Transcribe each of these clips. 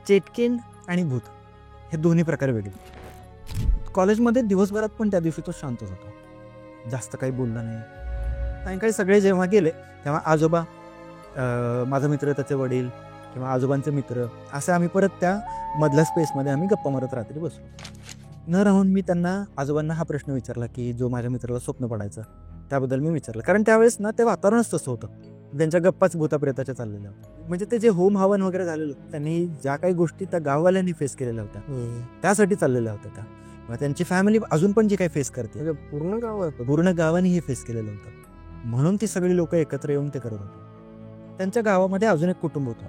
चेटकीण आणि भूत हे दोन्ही प्रकार वेगळे. कॉलेजमध्ये दिवसभरात पण त्या दिवशी तो शांतच होता, जास्त काही बोलला नाही. सायंकाळी सगळे जेव्हा गेले तेव्हा आजोबा, माझा मित्र, त्याचे वडील किंवा आजोबांचे मित्र, असं आम्ही परत त्या मधल्या स्पेसमध्ये आम्ही गप्पा मारत रात्री बसलो. न राहून मी त्यांना, आजोबांना हा प्रश्न विचारला की जो माझ्या मित्राला स्वप्न पडायचं त्याबद्दल मी विचारलं. कारण त्यावेळेस ना ते वातावरणच तसं होतं, त्यांच्या गप्पाच भूताप्रेताच्या चाललेल्या होत्या. म्हणजे ते जे होम हवन वगैरे झालेलं, त्यांनी ज्या काही गोष्टी त्या गाववाल्यांनी फेस केलेल्या होत्या त्यासाठी चाललेल्या होत्या त्या, मग त्यांची फॅमिली अजून पण जी काही फेस करते, पूर्ण गावाने हे फेस केलेलं होतं. म्हणून ती सगळी लोक एकत्र येऊन ते करत होते. त्यांच्या गावामध्ये अजून एक कुटुंब होतं,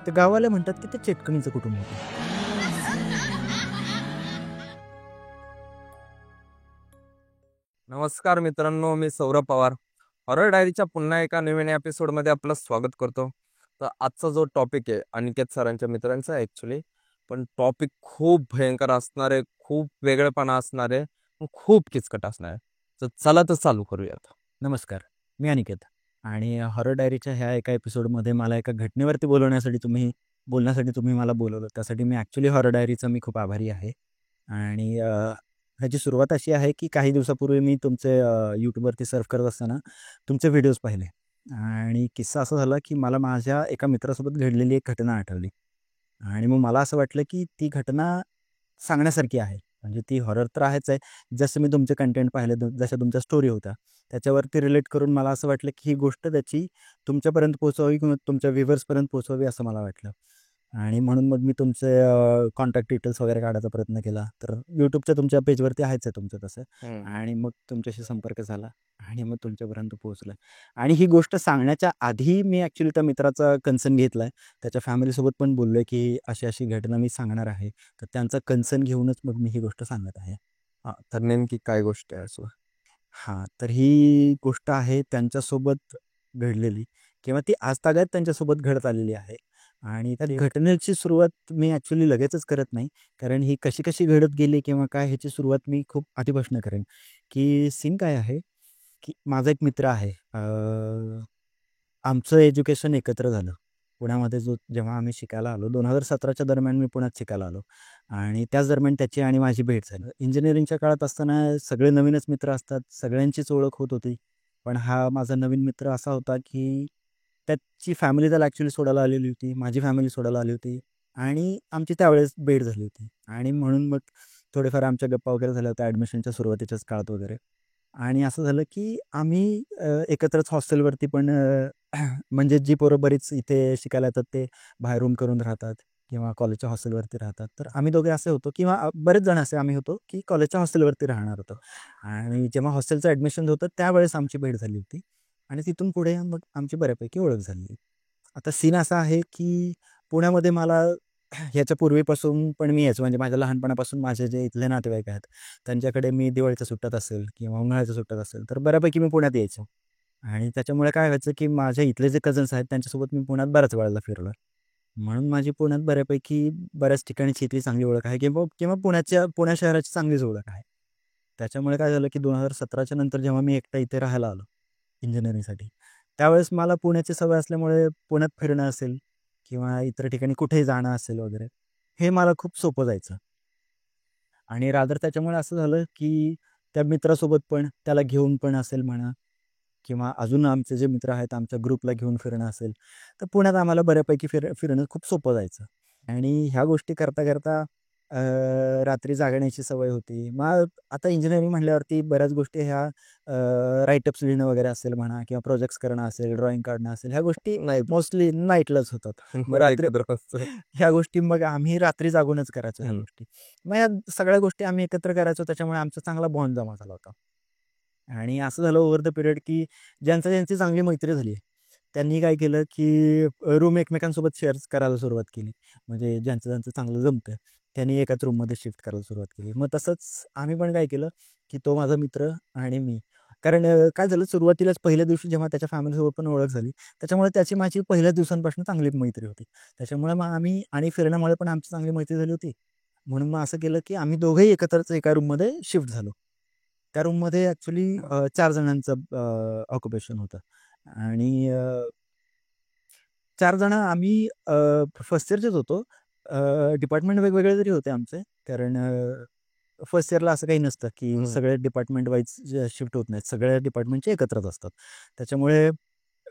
ते गाववाले म्हणतात की ते चेटकणीचं कुटुंब होतं. नमस्कार मित्रांनो, मी सौरभ पवार. हॉरर डायरीच्या पुन्हा एका नवीन एपिसोडमध्ये आपलं स्वागत करतो. तर आजचा जो टॉपिक आहे अनिकेत सरांच्या मित्रांचा आहे ॲक्च्युली, पण टॉपिक खूप भयंकर असणार आहे, खूप वेगळेपणा असणार आहे, खूप किचकट असणार आहे. तर चला तर चालू करूयात. नमस्कार, मी अनिकेत आणि हॉरर डायरीच्या ह्या एका एपिसोडमध्ये मला एका घटनेवरती बोलण्यासाठी तुम्ही मला बोलवलं. त्यासाठी मी ॲक्च्युली हॉरर डायरीचा मी खूप आभारी आहे. आणि ह्याची सुरुवात अशी आहे की काही दिवसापूर्वी मी तुमचे यूट्यूबवरती सर्फ करत असताना तुमचे व्हिडिओज पाहिले आणि किस्सा असा झाला की मला माझ्या एका मित्रासोबत घडलेली एक घटना आठवली आणि मग मला असं वाटलं की ती घटना सांगण्यासारखी आहे. म्हणजे ती हॉरर तर आहेच आहे, जसं मी तुमचे कंटेंट पाहिले, जशा तुमच्या स्टोरी होत्या त्याच्यावरती रिलेट करून मला असं वाटलं की ही गोष्ट त्याची तुमच्यापर्यंत पोहोचवावी किंवा तुमच्या व्ह्युअर्सपर्यंत पोहोचवावी असं मला वाटलं. आणि म्हणून मग मी तुमचे कॉन्टॅक्ट डिटेल्स वगैरे काढायचा प्रयत्न केला. तर यूट्यूबच्या तुमच्या पेजवरती आहेच आहे तुमचं तसं. आणि मग तुमच्याशी संपर्क झाला आणि मग तुमच्यापर्यंत पोहोचलं. आणि ही गोष्ट सांगण्याच्या आधी मी ॲक्च्युली त्या मित्राचा कन्सर्न घेतला आहे. त्याच्या फॅमिलीसोबत पण बोललो आहे की अशी अशी घटना मी सांगणार आहे, तर त्यांचा कन्सर्न घेऊनच मग मी ही गोष्ट सांगत आहे. हां, तर नेमकी काय गोष्ट आहे असं? हां, तर ही गोष्ट आहे त्यांच्यासोबत घडलेली किंवा ती आजतागायत त्यांच्यासोबत घडत आलेली आहे. आणि त्या घटनेची सुरुवात मी ॲक्च्युली लगेचच करत नाही, कारण ही कशी कशी घडत गेली किंवा काय ह्याची सुरुवात मी खूप आधीपासून करेन. की सीन काय आहे की माझा एक मित्र आहे, आमचं एज्युकेशन एकत्र झालं पुण्यामध्ये. जेव्हा आम्ही शिकायला आलो 2017च्या दरम्यान मी पुण्यात शिकायला आलो आणि त्याच दरम्यान त्याची आणि माझी भेट झाली. इंजिनिअरिंगच्या काळात असताना सगळे नवीनच मित्र असतात, सगळ्यांचीच ओळख होत होती. पण हा माझा नवीन मित्र असा होता की त्याची फॅमिली त्याला ॲक्च्युली सोडायला आलेली होती, माझी फॅमिली सोडायला आली होती आणि आमची त्यावेळेस भेट झाली होती. आणि म्हणून मग थोडेफार आमच्या गप्पा वगैरे झाल्या होत्या ॲडमिशनच्या सुरुवातीच्याच काळात वगैरे. आणि असं झालं की आम्ही एकत्रच हॉस्टेलवरती पण म्हणजे जी पोरं बरीच इथे शिकायला येतात ते बाहेर रूम करून राहतात किंवा कॉलेजच्या हॉस्टेलवरती राहतात. तर आम्ही दोघे असे होतो किंवा बरेच जण असे आम्ही होतो की कॉलेजच्या हॉस्टेलवरती राहणार होतो. आणि जेव्हा हॉस्टेलचं ॲडमिशन होतं त्यावेळेस आमची भेट झाली होती आणि तिथून पुढे मग आमची बऱ्यापैकी ओळख झाली. आता सीन असा आहे की पुण्यामध्ये मला ह्याच्या पूर्वीपासून पण मी यायचो, म्हणजे माझ्या लहानपणापासून माझे जे इथले नातेवाईक आहेत त्यांच्याकडे मी दिवाळीच्या सुट्ट्यात असेल किंवा उन्हाळ्याच्या सुट्ट्यात असेल तर बऱ्यापैकी मी पुण्यात यायचो. आणि त्याच्यामुळे काय व्हायचं की माझ्या इथले जे कझन्स आहेत त्यांच्यासोबत मी पुण्यात बऱ्याच वेळेला फिरलो. म्हणून माझी पुण्यात बऱ्यापैकी बऱ्याच ठिकाणची इथली चांगली ओळख आहे किंवा किंवा पुण्या शहराची चांगलीच ओळख आहे. त्याच्यामुळे काय झालं की 2017च्या नंतर जेव्हा मी एकटा इथे राहायला आलो इंजिनिअरिंगसाठी, त्यावेळेस मला पुण्याची सवय असल्यामुळे पुण्यात फिरणं असेल किंवा इतर ठिकाणी कुठेही जाणं असेल वगैरे, हे मला खूप सोपं जायचं. आणि रादर त्याच्यामुळे असं झालं की त्या मित्रासोबत पण त्याला घेऊन पण असेल म्हणा किंवा अजून आमचे जे मित्र आहेत आमच्या ग्रुपला घेऊन फिरणं असेल, तर पुण्यात आम्हाला बऱ्यापैकी फिरणं खूप सोपं जायचं. आणि ह्या गोष्टी करता करता रात्री जागण्याची सवय होती. मग आता इंजिनिअरिंग म्हटल्यावरती बऱ्याच गोष्टी ह्या राईटअप्स लिहिणं वगैरे असेल म्हणा किंवा प्रोजेक्ट्स करणं असेल, ड्रॉइंग काढणं असेल, ह्या गोष्टी नाही, मोस्टली नाईटलाच होतात. मग रात्री ह्या गोष्टी मग आम्ही रात्री जागूनच करायचो ह्या गोष्टी. मग या सगळ्या गोष्टी आम्ही एकत्र करायचो, त्याच्यामुळे आमचा चांगला बॉन्ड जमा झाला होता. आणि असं झालं ओव्हर द पिरियड की ज्यांची चांगली मैत्री झाली त्यांनी काय केलं की रूम एकमेकांसोबत शेअर करायला सुरुवात केली. म्हणजे ज्यांचं चांगलं जमतं त्यांनी एकाच रूममध्ये शिफ्ट करायला सुरुवात केली. मग तसंच आम्ही पण काय केलं की तो माझा मित्र आणि मी, कारण काय झालं सुरुवातीलाच पहिल्या दिवशी जेव्हा त्याच्या फॅमिलीसोबत पण ओळख झाली त्याच्यामुळे त्याची माझी पहिल्याच दिवसांपासून चांगली मैत्री होती. त्याच्यामुळे मग आम्ही आणि फिरण्यामुळे पण आमची चांगली मैत्री झाली होती. म्हणून मग असं केलं की आम्ही दोघंही एकत्रच एका रूममध्ये शिफ्ट झालो. त्या रूममध्ये ॲक्च्युली 4 जणांचं ऑक्युपेशन होतं. आणि 4 जण आम्ही फर्स्ट इयरचेच होतो. डिपार्टमेंट वेगवेगळे जरी होते आमचे, कारण फर्स्ट इयरला असं काही नसतं की सगळे डिपार्टमेंट वाईज शिफ्ट होत नाहीत. सगळ्या डिपार्टमेंटचे एकत्रच असतात. त्याच्यामुळे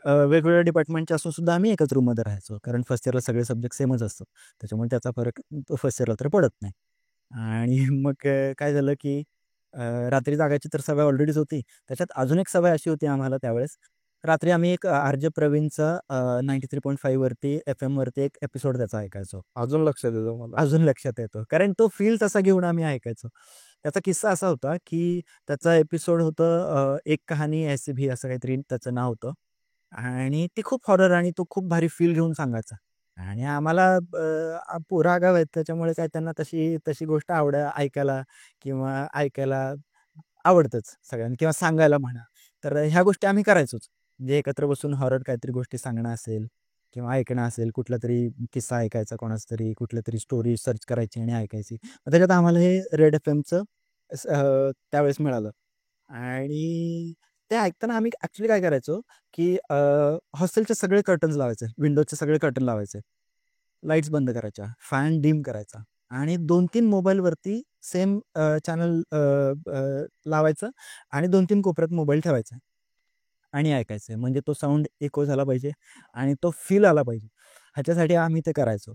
वेगवेगळ्या डिपार्टमेंटचे असून सुद्धा आम्ही एकच रूममध्ये राहायचो. कारण फर्स्ट इयरला सगळे सब्जेक्ट सेमच असतात. त्याच्यामुळे त्याचा फरक फर्स्ट इयरला तर पडत नाही. आणि मग काय झालं की रात्री जागायची तर सवय ऑलरेडीच होती. त्याच्यात अजून एक सवय अशी होती आम्हाला त्यावेळेस, रात्री आम्ही एक आर.जे. प्रवीणचा 93.5 वरती FM वरती एक एपिसोड त्याचा ऐकायचो. अजून लक्षात येतं मला. अजून लक्षात येतो. कारण तो फील तसा घेऊन आम्ही ऐकायचो. त्याचा किस्सा असा होता, की त्याचा एपिसोड होतं एक कहाणी ऐसी भी असं काहीतरी त्याचं नाव होतं. आणि ते खूप हॉरर आणि तो खूप भारी फील घेऊन सांगायचा. आणि आम्हाला पोरं आगाऊ आहेत त्याच्यामुळे काय त्यांना तशी तशी गोष्ट ऐकायला किंवा ऐकायला आवडतंच सगळ्यांना किंवा सांगायला म्हणा. तर ह्या गोष्टी आम्ही करायचोच. म्हणजे एकत्र बसून हॉरर काहीतरी गोष्टी सांगणं असेल किंवा ऐकणं असेल, कुठलातरी किस्सा ऐकायचा कोणाचा तरी, कुठलीतरी स्टोरी सर्च करायची आणि ऐकायची. मग त्याच्यात आम्हाला हे रेड एफएमचं त्यावेळेस मिळालं. आणि ते ऐकताना आम्ही ॲक्चुअली काय करायचो, की हॉस्टेलचे सगळे कर्टन्स लावायचे, विंडोजचे सगळे कर्टन लावायचे. लाईट्स बंद करायच्या, फॅन डिम करायचा आणि 2-3 मोबाईलवरती सेम चॅनल लावायचं आणि 2-3 कोपऱ्यात मोबाईल ठेवायचा आणि ऐकायचं. म्हणजे तो साउंड इको झाला पाहिजे आणि तो फील आला पाहिजे. ह्याच्यासाठी आम्ही ते करायचो.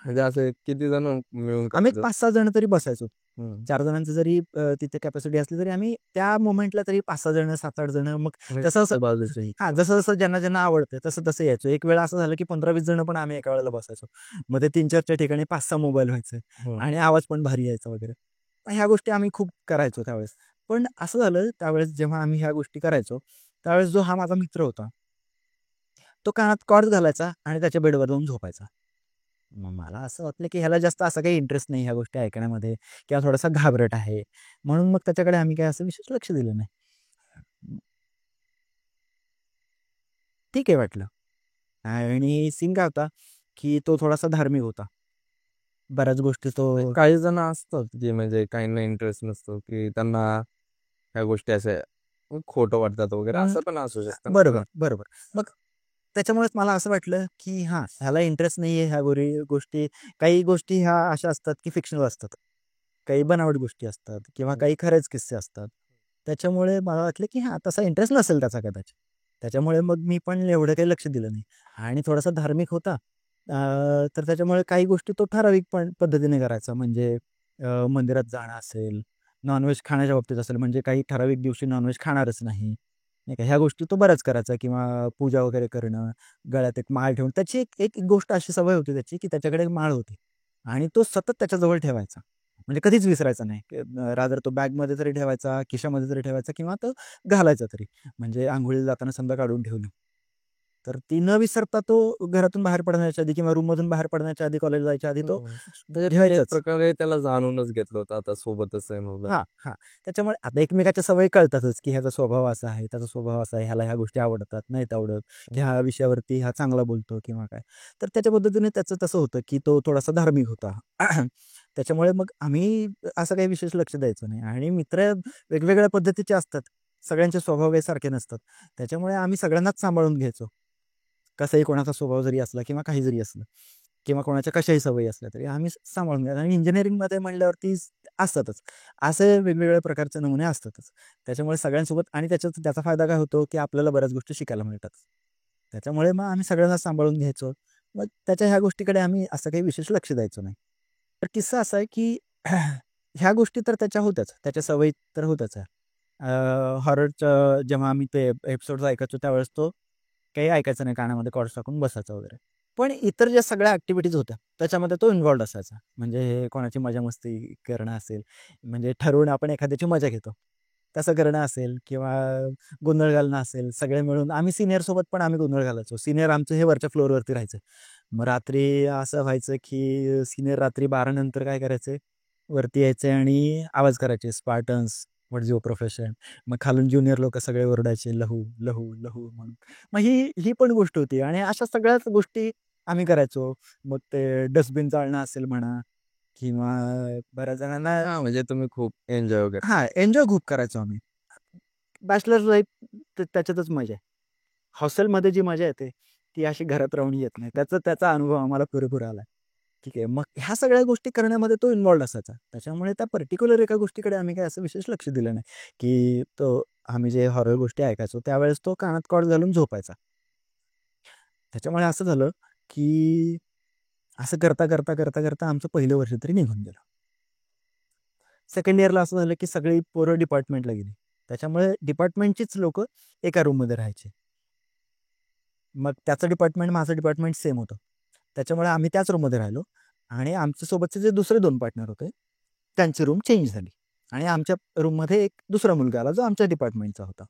म्हणजे असे किती जण मिळून आम्ही करायचं? 5-6 जण तरी बसायचो. हम्म. 4 जणांचं जरी तिथे कॅपॅसिटी असली तरी आम्ही त्या मोमेंटला तरी 5-6 जण, 7-8 जण मग म्हणजे बाजूचे. जसं ज्यांना आवडतं तसं यायचो. एक वेळा असं झालं की 15-20 जण पण आम्ही एका वेळेला बसायचो. मग ते 3-4च्या ठिकाणी 5-6 मोबाईल व्हायचे हम्म. आणि आवाज पण भारी यायचा वगैरे. ह्या गोष्टी आम्ही खूप करायचो त्यावेळेस. पण असं झालं त्यावेळेस जेव्हा आम्ही ह्या गोष्टी करायचो, त्यावेळेस जो हा माझा मित्र होता, तो कानात कॉर्ड्स घालायचा आणि त्याच्या बेडवर जाऊन झोपायचा. मग मला असं वाटलं की ह्याला जास्त असा काही इंटरेस्ट नाही ह्या गोष्टी ऐकण्यामध्ये किंवा थोडासा घाबरट आहे. म्हणून मग त्याच्याकडे आम्ही काही असं विशेष लक्ष दिलं नाही. ठीक आहे वाटलं. आणि सीन काय होता, की तो थोडासा धार्मिक होता. बऱ्याच गोष्टी तो काही जण असतात की म्हणजे काहींना इंटरेस्ट नसतो की त्यांना ह्या गोष्टी असे खोटं वाटतात वगैरे, हं, असं पण असू शकतं ना. बरोबर, बरोबर. मग त्याच्यामुळेच मला असं वाटलं, की हां, ह्याला इंटरेस्ट नाहीये ह्या गोष्टी. काही गोष्टी ह्या अशा असतात, की फिक्शनल असतात. काही बनावट गोष्टी असतात किंवा काही खरेच किस्से असतात. त्याच्यामुळे मला वाटलं, की हां, तसा इंटरेस्ट नसेल त्याचा कदाचित. त्याच्यामुळे मग मी पण एवढं काही लक्ष दिलं नाही आणि थोडासा धार्मिक होता. तर त्याच्यामुळे काही गोष्टी तो ठराविक पण पद्धतीने करायचा. म्हणजे मंदिरात जाणं असेल, नॉन-व्हेज खाण्याच्या बाबतीत असेल, म्हणजे काही ठराविक दिवशी नॉन खाणारच नाही. नाही का, ह्या गोष्टी तो बऱ्याच करायचा किंवा पूजा वगैरे करणं, गळ्यात एक माळ ठेवून त्याची एक एक गोष्ट अशी सवय होती त्याची, की त्याच्याकडे एक माळ होती आणि तो सतत त्याच्याजवळ ठेवायचा. म्हणजे कधीच विसरायचा नाही. रादर तो बॅगमध्ये तरी ठेवायचा, खिशामध्ये तरी ठेवायचा किंवा तो घालायचा तरी. म्हणजे अंघोळीला जाताना समजा काढून ठेवलं. तर ती न विसरता तो घरातून बाहेर पडण्याच्या आधी किंवा रूममधून बाहेर पडण्याच्या आधी, कॉलेजला जायच्या आधी तो म्हणजे तुम्ही एक ठेवायचाच. प्रकारे त्याला जाणूनच घेतलं होतं आता सोबतच आहे म्हणून. हां, हां. त्याच्यामुळे आता एकमेकाच्या सवयी कळतातच, की ह्याचा स्वभाव असा आहे, त्याचा स्वभाव असा आहे, ह्याला ह्या गोष्टी आवडतात, नाहीत आवडत, ह्या विषयावरती हा चांगला बोलतो किंवा काय. तर त्याच्या पद्धतीने त्याचं तसं होतं, की तो थोडासा धार्मिक होता. त्याच्यामुळे मग आम्ही असं काही विशेष लक्ष द्यायचो नाही आणि मित्र वेगवेगळ्या पद्धतीचे असतात. सगळ्यांचे स्वभाव काही सारखे नसतात. त्याच्यामुळे आम्ही सगळ्यांनाच सांभाळून घ्यायचो. कसाही कोणाचा स्वभाव जरी असला किंवा काही जरी असलं किंवा कोणाच्या कशाही सवयी असल्या तरी आम्ही सांभाळून घ्यायचो आणि इंजिनिअरिंगमध्ये म्हणल्यावरती असतातच. असे वेगवेगळ्या प्रकारचे नमुने असतातच. त्याच्यामुळे सगळ्यांसोबत आणि त्याचा फायदा काय होतो, की आपल्याला बऱ्याच गोष्टी शिकायला मिळतात. त्याच्यामुळे मग आम्ही सगळ्यांना सांभाळून घ्यायचो. मग त्याच्या ह्या गोष्टीकडे आम्ही असं काही विशेष लक्ष द्यायचो नाही. तर किस्सा असा आहे, की ह्या गोष्टी तर त्याच्या होत्याच. त्याच्या सवयी तर होत्याच. हॉररचं जेव्हा आम्ही ते एपिसोड्स ऐकायचो त्यावेळेस तो काही ऐकायचं नाही कानामध्ये कॉर्ड्स टाकून बसायचा वगैरे. पण इतर ज्या सगळ्या ॲक्टिव्हिटीज होत्या, त्याच्यामध्ये तो इन्व्हॉल्वड असायचा. म्हणजे हे कोणाची मजा-मस्ती करणं असेल, म्हणजे ठरवून आपण एखाद्याची मजा घेतो. तसं करणं असेल किंवा गोंधळ घालणं असेल, सगळे मिळून आम्ही सीनियरसोबत पण आम्ही गोंधळ घालायचो. सीनियर आमचं हे वरच्या फ्लोअरवरती राहायचं. मग रात्री असं व्हायचं, की सीनियर रात्री 12 नंतर काय करायचे, वरती यायचे आणि आवाज करायचे, "Spartans, what is your profession?" मग खालून ज्युनियर लोकं सगळे ओरडायचे, "लहू, लहू, लहू" म्हणून. मग ही पण गोष्ट होती आणि अशा सगळ्याच गोष्टी आम्ही करायचो. मग ते डस्टबिन जाळणं असेल म्हणा किंवा बऱ्याच जणांना हा, म्हणजे तुम्ही खूप एन्जॉय वगैरे. हां, एन्जॉय खूप करायचो आम्ही. बॅचलर लाईफ त्याच्यातच मजा आहे. हॉस्टेलमध्ये जी मजा येते, ती अशी घरात राहून येत नाही. त्याचा अनुभव आम्हाला पुरेपूर आला. ठीक आहे. मग ह्या सगळ्या गोष्टी करण्यामध्ये तो इन्व्हॉल्व्ड असायचा. त्याच्यामुळे त्या पर्टिक्युलर एका गोष्टीकडे आम्ही काही असं विशेष लक्ष दिलं नाही, की आम्ही जे हॉरर गोष्टी ऐकायचो त्यावेळेस तो कानात कॉर्ड घालून झोपायचा. त्याच्यामुळे असं झालं, की असं करता आमचं पहिलं वर्ष तरी निघून गेलं. सेकंड इयरला असं झालं, की सगळी पोरं डिपार्टमेंटला गेली. त्याच्यामुळे डिपार्टमेंटचीच लोकं एका रूममध्ये राहायचे. मग त्याचं डिपार्टमेंट, माझं डिपार्टमेंट सेम होतं. त्याच्यामुळे आम्ही त्याच रूममध्ये राहिलो आणि आमच्यासोबतचे जे दुसरे 2 पार्टनर होते, त्यांची रूम चेंज झाली आणि आमच्या रूममध्ये एक दुसरा मुलगा आला, जो आमच्या डिपार्टमेंटचा होता.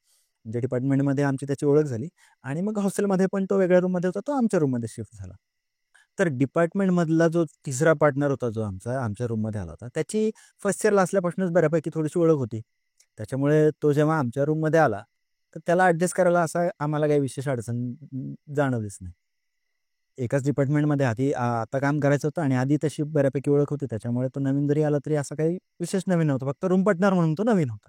म्हणजे डिपार्टमेंटमध्ये आमची त्याची ओळख झाली आणि मग हॉस्टेलमध्ये पण तो वेगळ्या रूममध्ये होता, तो आमच्या रूममध्ये शिफ्ट झाला. तर डिपार्टमेंटमधला जो तिसरा पार्टनर होता, जो आमच्या रूममध्ये आला होता, त्याची फर्स्ट इयरला असल्यापासूनच बऱ्यापैकी थोडीशी ओळख होती. त्याच्यामुळे तो जेव्हा आमच्या रूममध्ये आला, तर त्याला ॲडजस्ट करायला असा आम्हाला काही विशेष अडचण जाणवलीच नाही. एकाच डिपार्टमेंटमध्ये आता काम करायचं होतं आणि आधी तशी बऱ्यापैकी ओळख होती. त्याच्यामुळे तो नवीन जरी आला तरी असं काही विशेष नवीन नव्हतं. फक्त रूम पार्टनर म्हणून तो नवीन होता.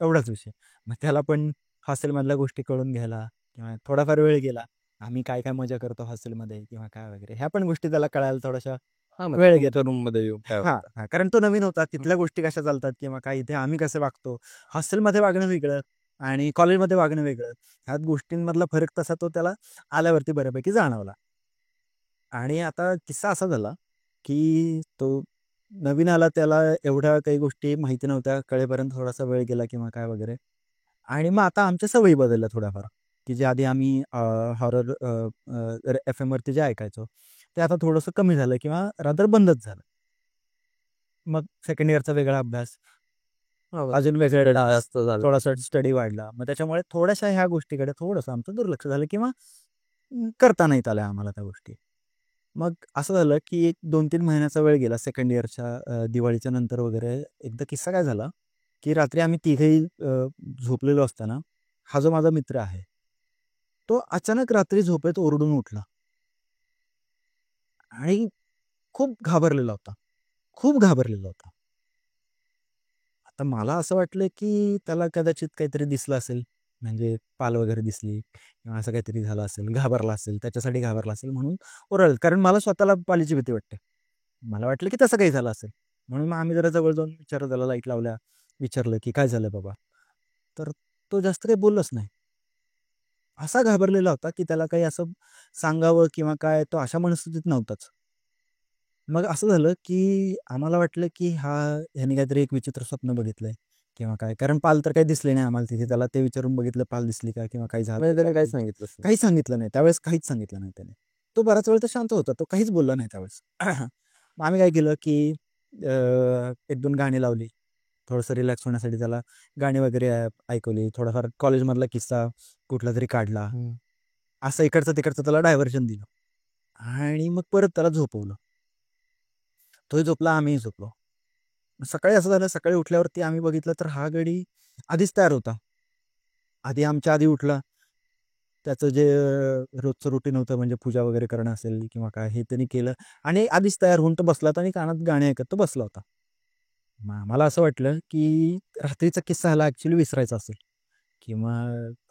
एवढाच विषय. मग त्याला पण हॉस्टेलमधल्या गोष्टी कळून घ्यायला किंवा थोडाफार वेळ गेला. आम्ही काय मजा करतो हॉस्टेलमध्ये किंवा काय वगैरे ह्या पण गोष्टी त्याला कळायला थोड्याशा वेळ घेत. तुमच्या रूम मध्ये येऊ काय हां, हां. कारण तो नवीन होता. तिथल्या गोष्टी कशा चालतात किंवा काय इथे आम्ही कसं वागतो. हॉस्टेलमध्ये वागणं वेगळं आणि कॉलेजमध्ये वागणं वेगळं. ह्या गोष्टींमधला फरक तसा तो त्याला आल्यावरती बऱ्यापैकी जाणवला. आणि आता किस्सा असा झाला, की तो नवीन आला, त्याला एवढ्या काही गोष्टी माहिती नव्हत्या. कळेपर्यंत थोडासा वेळ गेला किंवा काय वगैरे. आणि मग आता आमच्या सवयी बदलल्या थोड्याफार, की जे आधी आम्ही हॉरर एफ-एमवरती जे ऐकायचो, ते आता थोडंसं कमी झालं किंवा रादर बंदच झालं. मग सेकंड इयरचा वेगळा अभ्यास, अजून वेगळे जास्त झालं. थोडासा स्टडी वाढला. मग त्याच्यामुळे थोड्याशा ह्या गोष्टीकडे थोडंसं आमचं दुर्लक्ष झालं किंवा करता नाहीत आल्या आम्हाला त्या गोष्टी. मग असं झालं, की एक 2-3 महिन्याचा वेळ गेला सेकंड इयरच्या दिवाळीच्या नंतर वगैरे. एकदा किस्सा काय झाला, की रात्री आम्ही तिघेही झोपलेलो असताना, हा जो माझा मित्र आहे, तो अचानक रात्री झोपेत ओरडून उठला आणि खूप घाबरलेला होता. खूप घाबरलेला होता. आता मला असं वाटलं, की त्याला कदाचित काहीतरी दिसलं असेल. म्हणजे पाल वगैरे दिसली किंवा असं काहीतरी झालं असेल, घाबरला असेल, त्याच्यासाठी घाबरला असेल म्हणून ओरडला. कारण मला स्वतःला पालीची भीती वाटते. मला वाटलं, की तसं काही झालं असेल. म्हणून मग आम्ही जरा जवळ जाऊन विचारलं, त्याला लाईट लावल्या. विचारलं, की "काय झालं बाबा?" तर तो जास्त काही बोललाच नाही. असा घाबरलेला होता, की त्याला काही असं सांगावं किंवा काय, तो अशा मनस्थितीत नव्हताच. मग असं झालं, की आम्हाला वाटलं, की ह्याने काहीतरी एक विचित्र स्वप्न बघितलंय किंवा काय. कारण पाल तर काही दिसले नाही आम्हाला तिथे. त्याला ते विचारून बघितलं, पाल दिसली का किंवा काही झालं म्हणजे का? त्याने काय सांगितलंच नाही. काहीच सांगितलं नाही. त्यावेळेस काहीच सांगितलं नाही त्याने. तो बराच वेळ तर शांत होता. तो काहीच बोलला नाही त्यावेळेस. मग आम्ही काय केलं, की 1-2 गाणी लावली. थोडंसं रिलॅक्स होण्यासाठी त्याला गाणी वगैरे ऐकवली. थोडाफार कॉलेजमधला किस्सा कुठलातरी काढला. हं. असं इकडचं-तिकडचं त्याला डायव्हर्शन दिलं आणि मग परत त्याला झोपवलं. तोही झोपला, आम्हीही झोपलो. सकाळी असं झालं, सकाळी उठल्यावरती आम्ही बघितलं तर हा गडी आधीच तयार होता. आमच्या आधी उठला. त्याचं जे रोजचं रुटीन होतं म्हणजे पूजा वगैरे करणं असेल किंवा काय हे त्यांनी केलं आणि आधीच तयार होऊन तो बसला होता आणि कानात गाणी ऐकत तो बसला होता. मग आम्हाला असं वाटलं, की रात्रीचा किस्सा ह्याला ॲक्चुअली विसरायचा असेल किंवा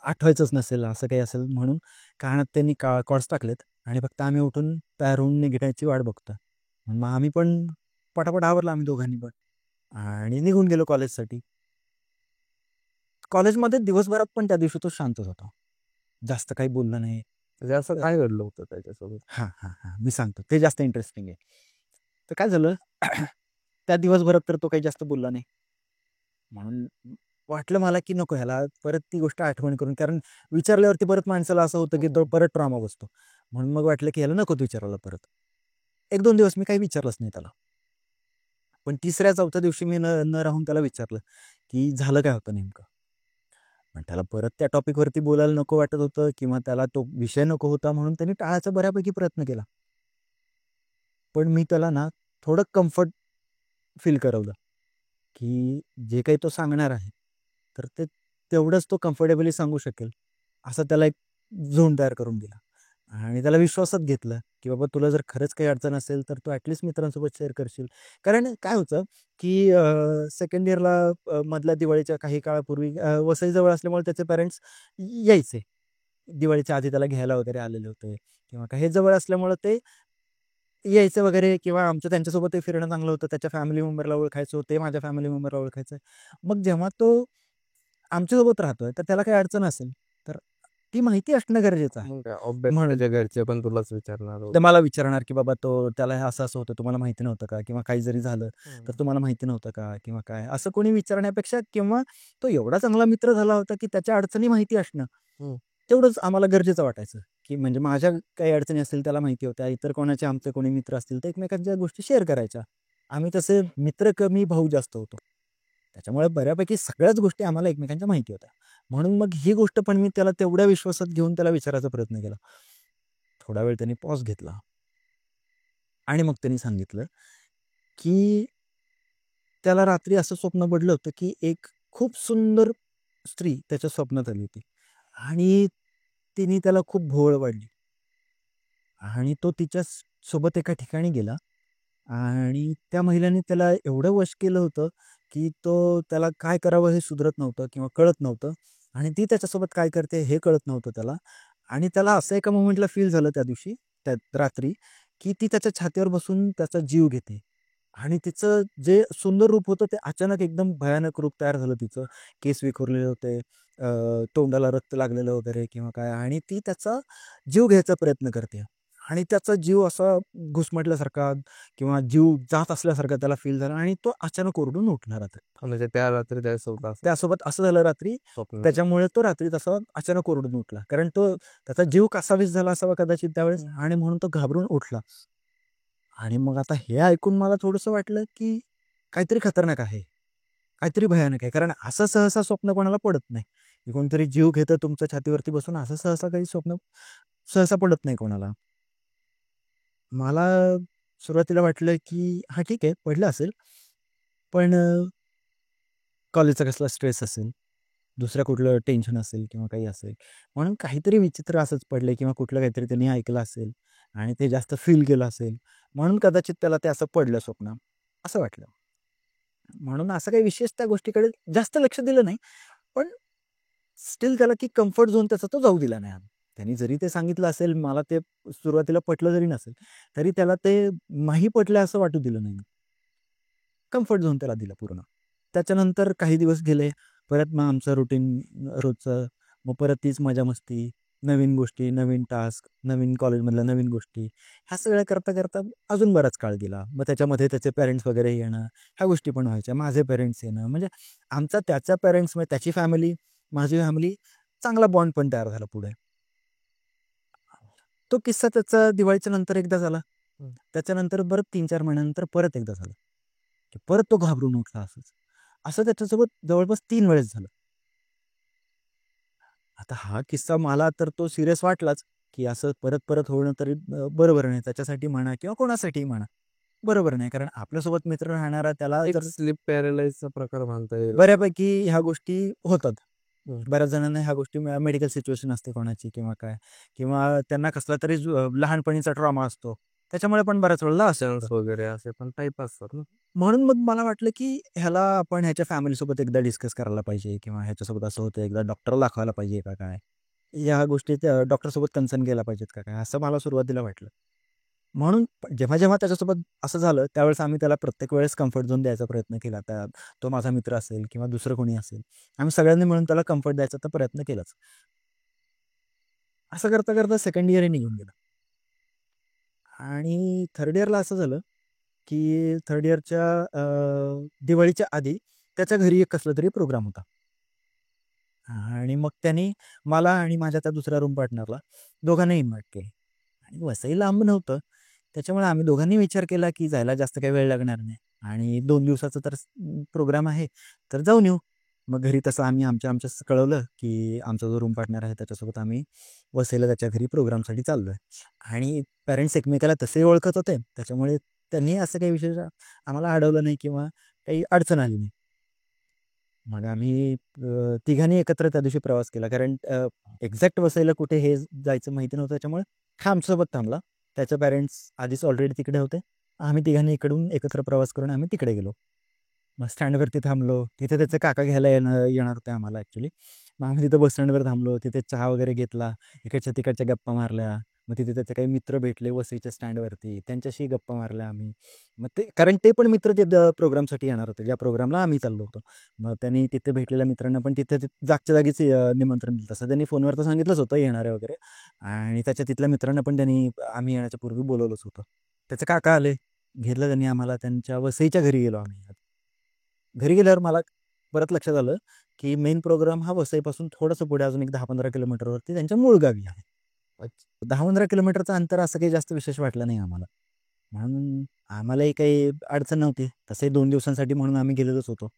आठवायचंच नसेल, असं काही असेल म्हणून कानात त्यांनी कॉर्ड्स टाकलेत आणि फक्त आम्ही उठून तयार होऊन निघण्याची वाट बघतोय. मग आम्ही पण पटापट आवरलं आम्ही दोघांनी पण आणि निघून गेलो कॉलेजसाठी. कॉलेजमध्ये दिवसभरात पण त्या दिवशी तो शांतच होता. जास्त काही बोलला नाही. म्हणजे असं काय घडलं होतं त्याच्यासोबत? हां. मी सांगतो. ते जास्त इंटरेस्टिंग आहे. तर काय झालं, त्या दिवसभरात तर तो काही जास्त बोलला नाही. म्हणून वाटलं मला, की नको ह्याला परत ती गोष्ट आठवण करून, कारण विचारल्यावरती परत माणसाला असं होतं, की तो परत ट्रॉमा बसतो. म्हणून मग वाटलं, की ह्याला नकोच विचारायला परत. 1-2 दिवस मी काही विचारलंच नाही त्याला. पण 3ऱ्या-4थ्या दिवशी मी न राहून त्याला विचारलं, की झालं काय होतं नेमकं? पण त्याला परत त्या टॉपिकवरती बोलायला नको वाटत होतं किंवा त्याला तो विषय नको होता म्हणून त्यांनी टाळायचा बऱ्यापैकी प्रयत्न केला. पण मी त्याला ना थोडं कम्फर्ट फील करवलं, की जे काही तो सांगणार आहे, तर ते तेवढंच तो कम्फर्टेबली सांगू शकेल, असं त्याला एक झोन तयार करून दिला. आणि त्याला विश्वासात घेतलं, की बाबा तुला जर खरंच काही अडचण असेल, तर तू ॲटलीस्ट मित्रांसोबत शेअर करशील. कारण काय होतं, की सेकंड इयरला मधल्या दिवाळीच्या काही काळापूर्वी वसई जवळ असल्यामुळे त्याचे पॅरेंट्स यायचे. दिवाळीच्या आधी त्याला घ्यायला वगैरे आलेले होते किंवा काय हे जवळ असल्यामुळं ते यायचं वगैरे किंवा आमचं त्यांच्यासोबतही फिरणं चांगलं होतं. त्याच्या फॅमिली मेंबरला ओळखायचो, ते माझ्या फॅमिली मेंबरला ओळखायचं. मग जेव्हा तो आमच्यासोबत राहतोय, तर त्याला काही अडचण असेल, तर ती माहिती असणं गरजेचं आहे. मग काय ऑब्विस म्हणून त्याच्या घरचे पण तुलाच विचारणार ते होते. मला विचारणार, की "बाबा त्याला हे असं-असं होतं, तुम्हाला माहिती नव्हतं का?" किंवा काही जरी झालं, तर "तुम्हाला माहिती नव्हतं का?" किंवा काय असं कोणी विचारण्यापेक्षा किंवा तो एवढा चांगला मित्र झाला होता, की त्याच्या अडचणी माहिती असणं, हम्म. तेवढंच आम्हाला गरजेचं वाटायचं, की म्हणजे माझ्या काही अडचणी असतील त्याला माहिती होत्या. इतर कोणाचे आमचे कोणी मित्र असतील, तर एकमेकांच्या गोष्टी शेअर करायच्या. आम्ही तसे मित्र कमी, भाऊ जास्त होतो. त्याच्यामुळे बऱ्यापैकी सगळ्याच गोष्टी आम्हाला एकमेकांच्या माहिती होत्या. म्हणून मग ही गोष्ट पण मी त्याला तेवढ्या विश्वासात घेऊन त्याला विचारायचा प्रयत्न केला. थोडा वेळ त्यांनी पॉज घेतला आणि मग त्यांनी सांगितलं, की त्याला रात्री असं स्वप्न पडलं होतं, की एक खूप सुंदर स्त्री त्याच्या स्वप्नात आली होती आणि तिने त्याला खूप भोवळ वाढली आणि तो तिच्या सोबत एका ठिकाणी गेला आणि त्या महिलेने त्याला एवढं वश केलं होतं, की त्याला काय करावं हे सुधरत नव्हतं किंवा कळत नव्हतं आणि ती त्याच्यासोबत काय करते हे कळत नव्हतं त्याला आणि त्याला असं एका मोमेंटला फील झालं त्या दिवशी, त्या रात्री, की ती त्याच्या छातीवर बसून त्याचा जीव घेते आणि तिचं जे सुंदर रूप होतं ते अचानक एकदम भयानक रूप तयार झालं तिचं. केस विखुरलेले होते, तोंडाला रक्त लागलेलं वगैरे किंवा काय आणि ती त्याचा जीव घ्यायचा प्रयत्न करते आणि त्याचा जीव असा घुसमटल्यासारखा किंवा जीव जात असल्यासारखा त्याला फील झाला आणि तो अचानक ओरडून उठला रात्री. म्हणजे त्या रात्री त्याच्यासोबत असं त्यासोबत असं झालं रात्री, स्वप्न. त्याच्यामुळे तो रात्री तसा अचानक ओरडून उठला. कारण त्याचा जीव कासावीस झाला असावा कदाचित त्यावेळेस आणि म्हणून तो घाबरून उठला. आणि मग आता हे ऐकून मला थोडंसं वाटलं, की काहीतरी खतरनाक आहे. काहीतरी भयानक आहे. कारण असं सहसा स्वप्न कोणाला पडत नाही, की कोणतरी जीव घेतं तुमच्या छातीवरती बसून असं सहसा काही स्वप्न सहसा पडत नाही कोणाला. मला सुरुवातीला वाटलं, की हां, ठीक आहे पडलं असेल. पण कॉलेजचा कसला स्ट्रेस असेल, दुसऱ्या कुठलं टेन्शन असेल किंवा काही असेल. म्हणून काहीतरी विचित्र असंच पडलंय किंवा कुठलं काहीतरी त्यांनी ऐकलं असेल आणि ते जास्त फील केलं असेल. म्हणून कदाचित त्याला ते असं पडलं स्वप्न, असं वाटलं. म्हणून असं काही विशेष त्या गोष्टीकडे जास्त लक्ष दिलं नाही. पण स्टिल त्याला की कम्फर्ट झोन त्याचा तो जाऊ दिला नाही आम्ही. त्यांनी जरी ते सांगितलं असेल, मला ते सुरुवातीला पटलं जरी नसेल, तरी त्याला ते नाही पटलं असं वाटू दिलं नाही. कम्फर्ट झोन त्याला दिला पूर्ण. त्याच्यानंतर काही दिवस गेले. परत मग आमचं रुटीन रोजचं. मग परत तीच मजा-मस्ती, नवीन गोष्टी, नवीन टास्क, नवीन कॉलेजमधल्या नवीन गोष्टी. ह्या सगळ्या करता-करता अजून बराच काळ गेला. मग त्याच्यामध्ये त्याचे पेरेंट्स वगैरे येणं, ह्या गोष्टी पण व्हायच्या. माझे पेरेंट्स येणं, म्हणजे आमचा त्याच्या पेरेंट्स म्हणजे त्याची फॅमिली, माझी फॅमिली चांगला बॉन्ड पण तयार झाला पुढे. तो किस्सा त्याचा दिवाळीच्या नंतर एकदा झाला. हं. त्याच्यानंतर परत 3-4 महिन्यानंतर परत एकदा झाला. की परत तो घाबरून उठला असंच. असं त्याच्यासोबत जवळपास 3 वेळेस झालं. आता हा किस्सा मला तर तो सीरियस वाटलाच, की असं परत-परत होणं तरी बरोबर नाही. त्याच्यासाठी म्हणा किंवा कोणासाठीही म्हणा, बरोबर नाही. कारण आपल्यासोबत मित्र राहणारा त्याला एक जर स्लीप पॅरालाइजचा प्रकार म्हणता येईल. बऱ्यापैकी ह्या गोष्टी होतात. हं. बऱ्याच जणांना ह्या गोष्टी मेडिकल सिच्युएशन असते कोणाची किंवा काय किंवा त्यांना कसला तरी लहानपणीचा ट्रॉमा असतो. त्याच्यामुळे पण बऱ्याच वेळेला असं सेन्स होतं. वगैरे असे पण टाइप असतात ना. म्हणून मग मला वाटलं, की ह्याला आपण ह्याच्या फॅमिलीसोबत एकदा डिस्कस करायला पाहिजे किंवा ह्याच्यासोबत असं होतं एकदा डॉक्टरला दाखवायला पाहिजे का काय? या गोष्टी डॉक्टरसोबत कन्सर्न केला पाहिजेत का काय? असं मला सुरुवातीला वाटलं. म्हणून जेव्हा-जेव्हा त्याच्यासोबत असं झालं, त्यावेळेस आम्ही त्याला प्रत्येक वेळेस कम्फर्ट झोन द्यायचा प्रयत्न केला. तो माझा मित्र असेल किंवा दुसरं कोणी असेल. आम्ही सगळ्यांनी मिळून त्याला कम्फर्ट द्यायचा तर प्रयत्न केलाच. असं करता-करता सेकंड इयरही निघून गेलं आणि थर्ड इयरला असं झालं, की थर्ड इयरच्या दिवाळीच्या आधी त्याच्या घरी एक कसला तरी प्रोग्राम होता. आणि मग त्याने मला आणि माझ्या त्या दुसऱ्या रूम पार्टनरला दोघांनाही इन्व्हाईट केलं आणि वसई लांब नव्हतं. त्याच्यामुळे आम्ही दोघांनी विचार केला, की जायला जास्त काही वेळ लागणार नाही आणि 2 दिवसाचा तर प्रोग्राम आहे, तर जाऊन येऊ. मग घरी तसं आम्ही आमच्या कळवलं, की आमचा जो रूम पार्टनर आहे त्याच्यासोबत आम्ही वसईला त्याच्या घरी प्रोग्रामसाठी चाललोय आणि पॅरेंट्स एकमेकाला तसे ओळखत होते. त्याच्यामुळे त्यांनी असं काही विशेष आम्हाला अडवलं नाही किंवा काही अडचण आली नाही. मग आम्ही तिघांनी एकत्र त्या दिवशी प्रवास केला. कारण एक्झॅक्ट वसईला कुठे हे जायचं माहिती नव्हतं. त्याच्यामुळे हा आमच्यासोबत थांबला. त्याचे पॅरेंट्स आधीच ऑलरेडी तिकडे होते. आम्ही तिघांनी इकडून एकत्र प्रवास करून आम्ही तिकडे गेलो. मग स्टँडवरती थांबलो. तिथे त्याचे काका घ्यायला येणार होते आम्हाला ॲक्चुअली. मग आम्ही तिथं बस स्टँडवर थांबलो. तिथे चहा वगैरे घेतला. इकडच्या-तिकडच्या गप्पा मारल्या. मग तिथे त्याचे काही मित्र भेटले वसईच्या स्टँडवरती, त्यांच्याशी गप्पा मारल्या आम्ही. मग ते कारण ते पण मित्र ते प्रोग्रामसाठी येणार होते, ज्या प्रोग्रामला आम्ही चाललो होतो. मग त्यांनी तिथे भेटलेल्या मित्रांना पण तिथे जागच्या जागीच निमंत्रण दिलं. तसं त्यांनी फोनवर तर सांगितलंच होतं येणार आहे वगैरे, आणि त्याच्या तिथल्या मित्रांना पण त्यांनी आम्ही येण्याच्या पूर्वी बोलवलंच होतं. त्याचे काका आले, घेतलं त्यांनी आम्हाला. त्यांच्या वसईच्या घरी गेलो आम्ही. घरी गेल्यावर मला परत लक्षात आलं की मेन प्रोग्राम हा वसईपासून थोडंसं पुढे अजून एक 10-15 किलोमीटरवरती त्यांच्या मूळ गावी आहे. 10-15 किलोमीटरचं अंतर असं काही जास्त विशेष वाटलं नाही आम्हाला. म्हणून आम्हालाही काही अडचण नव्हती. तसंही 2 दिवसांसाठी म्हणून आम्ही गेलेलोच होतो.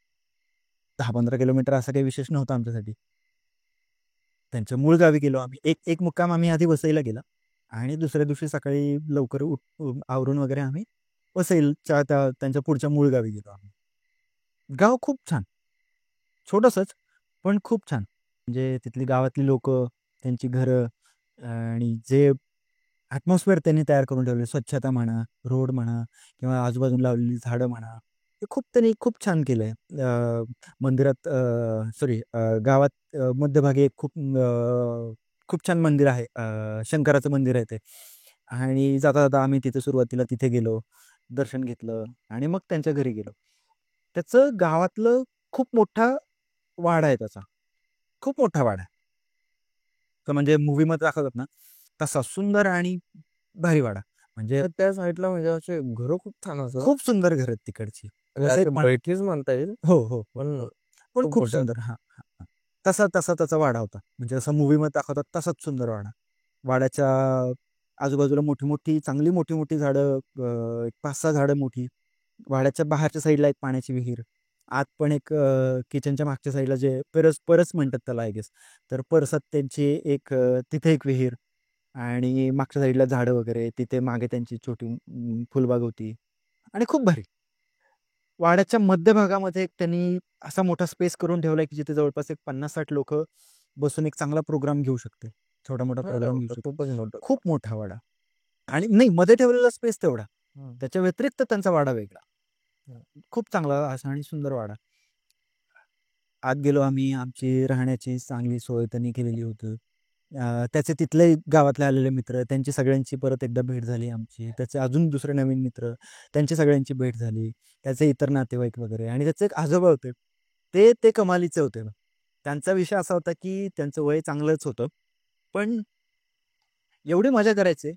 10-15 किलोमीटर असं काही विशेष नव्हतं आमच्यासाठी. त्यांच्या मूळ गावी गेलो आम्ही. एक एक मुक्काम आम्ही आधी वसईला केला आणि दुसऱ्या दिवशी सकाळी लवकर आवरून वगैरे आम्ही वसईच्या त्यांच्या पुढच्या मूळ गावी गेलो आम्ही. गाव खूप छान. छोटंसंच, पण खूप छान. म्हणजे तिथली गावातली लोकं, त्यांची घरं आणि जे ॲटमॉस्फिअर त्यांनी तयार करून ठेवले, स्वच्छता म्हणा, रोड म्हणा किंवा आजूबाजूला लावलेली झाडं म्हणा, ते खूप त्यांनी खूप छान केलंय. मंदिरात गावात मध्यभागी एक खूप छान मंदिर आहे. शंकराचं मंदिर आहे ते. आणि जाता-जाता आम्ही तिथे सुरुवातीला तिथे गेलो, दर्शन घेतलं आणि मग त्यांच्या घरी गेलो. त्याचं गावातलं खूप मोठा वाडा आहे त्याचा. खूप मोठा वाडा आहे. तर म्हणजे मूव्हीमध्ये दाखवतात ना, तसा सुंदर आणि भारी वाडा. म्हणजे तर त्या साईडला म्हणजे असे घरं खूप छान असतात. खूप सुंदर घरं आहेत तिकडची. म्हणजे वसईत असे बैठीच म्हणता येईल, हो, हो. पण पण खूप खूप मोठं. सुंदर. हां, हां, हां. तसा तसा त्याचा वाडा होता. म्हणजे जसं मूव्हीमध्ये दाखवतात तसाच सुंदर वाडा. वाड्याच्या आजूबाजूला मोठी-मोठी, चांगली मोठी-मोठी झाडं, एक 5-6 झाडं मोठी. वाड्याच्या बाहेरच्या साईडला एक पाण्याची विहीर. आत पण एक किचनच्या मागच्या साईडला जे परस म्हणतात त्याला आय गेस. तर परसात त्यांची एक तिथे एक विहीर आणि मागच्या साईडला झाडं वगैरे. तिथे मागे त्यांची छोटी फुलबाग होती आणि खूप भारी. वाड्याच्या मध्यभागामध्ये एक त्यांनी असा मोठा स्पेस करून ठेवलाय की जिथे जवळपास एक 50-60 लोकं बसून एक चांगला प्रोग्राम घेऊ शकते. छोटा-मोठा अरे प्रोग्राम घेऊ बापरे, शकते. खूपच मोठं. खूप मोठा वाडा. आणि नाही मध्ये ठेवलेला स्पेस तेवढा. हं. त्याच्या व्यतिरिक्त त्यांचा वाडा वेगळा. हं. खूप चांगला असा आणि सुंदर वाडा. आत गेलो आम्ही. आमची राहण्याची चांगली सोय त्यांनी केलेली होती. त्याचे तिथले गावातले आलेले मित्र, त्यांची सगळ्यांची परत एकदा भेट झाली आमची. त्याचे अजून दुसरे नवीन मित्र, त्यांची सगळ्यांची भेट झाली. त्याचे इतर नातेवाईक वगैरे आणि त्याचे एक आजोबा होते. ते कमालीचे होते. त्यांचा विषय असा होता, की त्यांचं वय चांगलंच होतं. पण एवढी मजा करायचे,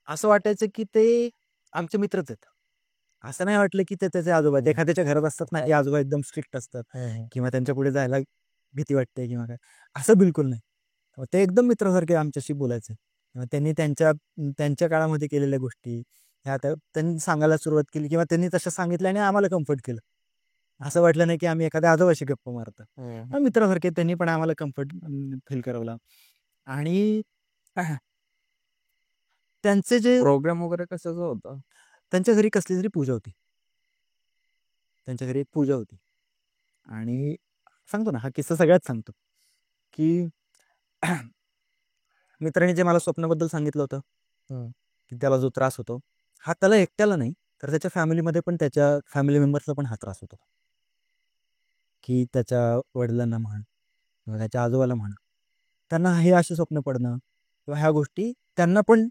असं वाटायचं की ते आमचे मित्रच आहेत. असं नाही वाटलं की ते त्याचे आजोबा आहेत. एखाद्याच्या घरात असतात ना, की आजोबा एकदम स्ट्रिक्ट असतात हं, हं. किंवा त्यांच्यापुढे जायला भीती वाटते किंवा काय. असं बिलकुल नाही. ते एकदम मित्रासारखे आमच्याशी बोलायचे. त्यांनी त्यांच्या त्यांच्या काळामध्ये केलेल्या गोष्टी ह्या आता त्यांनी सांगायला सुरुवात केली किंवा त्यांनी तशा सांगितल्या आणि आम्हाला कम्फर्ट केलं. असं वाटलं नाही की आम्ही एखाद्या आजोबाशी गप्पा मारतो. हं. मित्रासारखे त्यांनी पण आम्हाला कम्फर्ट फील करवला आणि त्यांचे जे प्रोग्राम वगैरे कशाचा होता? त्यांच्या घरी कसली तरी पूजा होती. त्यांच्या घरी एक पूजा होती आणि सांगतो ना, हा किस्सा सगळ्यात सांगतो, की मित्राने जे मला स्वप्नाबद्दल सांगितलं होतं, हं. की त्याला जो त्रास होतो, हा त्याला एकट्याला नाही, तर त्याच्या फॅमिलीमध्ये पण त्याच्या फॅमिली मेंबर्सला पण हा त्रास होतो. की त्याच्या वडिलांना म्हण किंवा त्याच्या आजोबाला म्हण, त्यांना हे असे स्वप्न पडणं किंवा ह्या गोष्टी त्यांना पण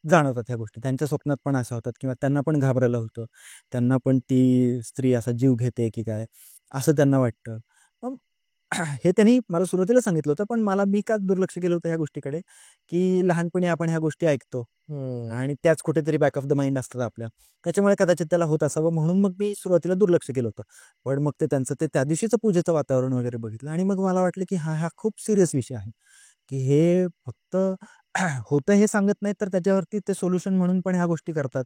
जाणवतात ह्या गोष्टी. त्यांच्या स्वप्नात पण अशा होतात किंवा त्यांना पण घाबरायला होतं. त्यांना पण ती स्त्री असा जीव घेते की काय, असं त्यांना वाटतं. मग हे त्यांनी मला सुरुवातीला सांगितलं होतं, पण मी का दुर्लक्ष केलं होतं ह्या गोष्टीकडे, की लहानपणी आपण ह्या गोष्टी ऐकतो हं. आणि त्याच कुठेतरी बॅक ऑफ द माइंड असतात आपल्या. त्याच्यामुळे कदाचित त्याला होत असावं म्हणून मग मी सुरुवातीला दुर्लक्ष केलं होतं. पण मग त्यांचं त्या दिवशीचं पूजेचं वातावरण वगैरे बघितलं आणि मग मला वाटलं की हा खूप सीरियस विषय आहे, की हे फक्त होतं हे सांगत नाहीत, तर त्याच्यावरती ते सोल्युशन म्हणून पण ह्या गोष्टी करतात.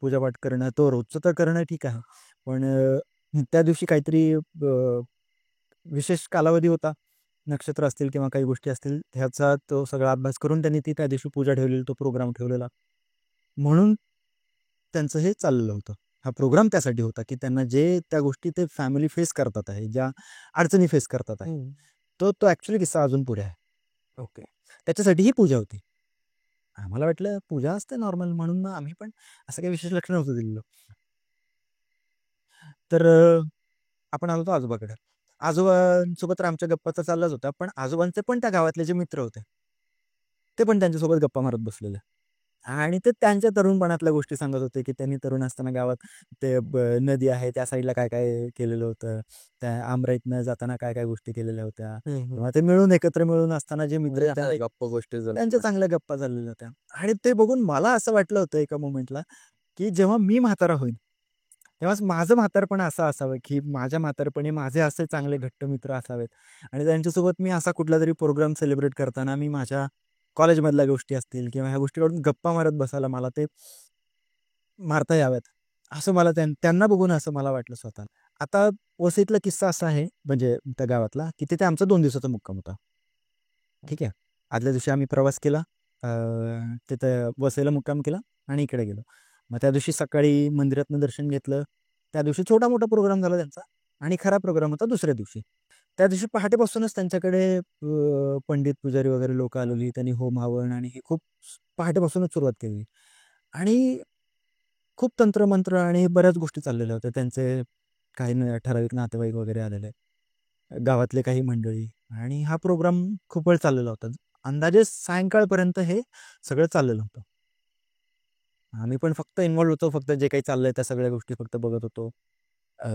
पूजापाठ करणं, तो रोजचं तर करणं ठीक आहे. पण त्या दिवशी काहीतरी विशेष कालावधी होता. नक्षत्र असतील किंवा काही गोष्टी असतील, ह्याचा तो सगळा अभ्यास करून त्यांनी ती त्या दिवशी पूजा ठेवलेली, तो प्रोग्राम ठेवलेला. म्हणून त्यांचं हे चाललेलं होतं. हा प्रोग्राम त्यासाठी होता, की त्यांना जे त्या गोष्टी ते फॅमिली फेस करतात आहे, ज्या अडचणी फेस करतात आहे, हं. तो ॲक्चुअली किस्सा अजून पुढे आहे. ओके. त्याच्यासाठी ही पूजा होती. आम्हाला वाटलं पूजा असते नॉर्मल म्हणून मग आम्ही पण असं काही विशेष लक्ष नव्हतं दिलेलं. तर आपण आलो होतो आजोबाकडे. आजोबांसोबत तर आमच्या गप्पा तर चालल्याच होत्या, पण आजोबांचे पण त्या गावातले जे मित्र होते, ते पण त्यांच्यासोबत गप्पा मारत बसलेले. आणि ते त्यांच्या तरुणपणातल्या गोष्टी सांगत होते, की त्यांनी तरुण असताना गावात ते नदी आहे त्या साईडला काय-काय केलेलं होतं. त्या आमराईतनं जाताना काय-काय गोष्टी केलेल्या होत्या. किंवा ते एकत्र मिळून असताना जे मित्र म्हणजे त्या गप्पा गोष्टी त्यांच्या चांगल्या गप्पा झालेल्या होत्या. आणि ते बघून मला असं वाटलं होतं एका मोमेंटला, की जेव्हा मी म्हातारा होईन, तेव्हाच माझं म्हातारपण असं असावं, की माझ्या म्हातारपणी माझे असे चांगले घट्ट मित्र असावेत आणि त्यांच्यासोबत मी असा कुठलातरी प्रोग्राम सेलिब्रेट करताना मी माझ्या कॉलेजमधल्या गोष्टी असतील किंवा ह्या गोष्टीकडून गप्पा मारत बसायला मला ते मारता याव्यात. असं मला त्यांना बघून असं मला वाटलं स्वतःला. आता वसईतला किस्सा असा आहे म्हणजे त्या गावातला, की तिथे आमचा 2 दिवसाचा मुक्काम होता. ठीक आहे. आदल्या दिवशी आम्ही प्रवास केला. अ, तिथं वसईला मुक्काम केला आणि इकडे गेलो. मग त्या दिवशी सकाळी मंदिरातनं दर्शन घेतलं. त्या दिवशी छोटा-मोठा प्रोग्राम झाला त्यांचा आणि खरा प्रोग्राम होता दुसऱ्या दिवशी. त्या दिवशी पहाटेपासूनच त्यांच्याकडे पंडित, पुजारी वगैरे लोकं आलेली. त्यांनी होम हवन आणि हे खूप पहाटेपासूनच सुरुवात केली आणि खूप तंत्रमंत्र आणि बऱ्याच गोष्टी चाललेल्या होत्या. त्यांचे काही ठराविक नातेवाईक वगैरे आलेले. गावातले काही मंडळी आणि हा प्रोग्राम खूप वेळ चाललेला होता. अंदाजे सायंकाळपर्यंत हे सगळं चाललेलं होतं. आम्ही पण फक्त इन्व्हॉल्व होतो. फक्त जे काही चाललंय त्या सगळ्या गोष्टी फक्त बघत होतो. अ,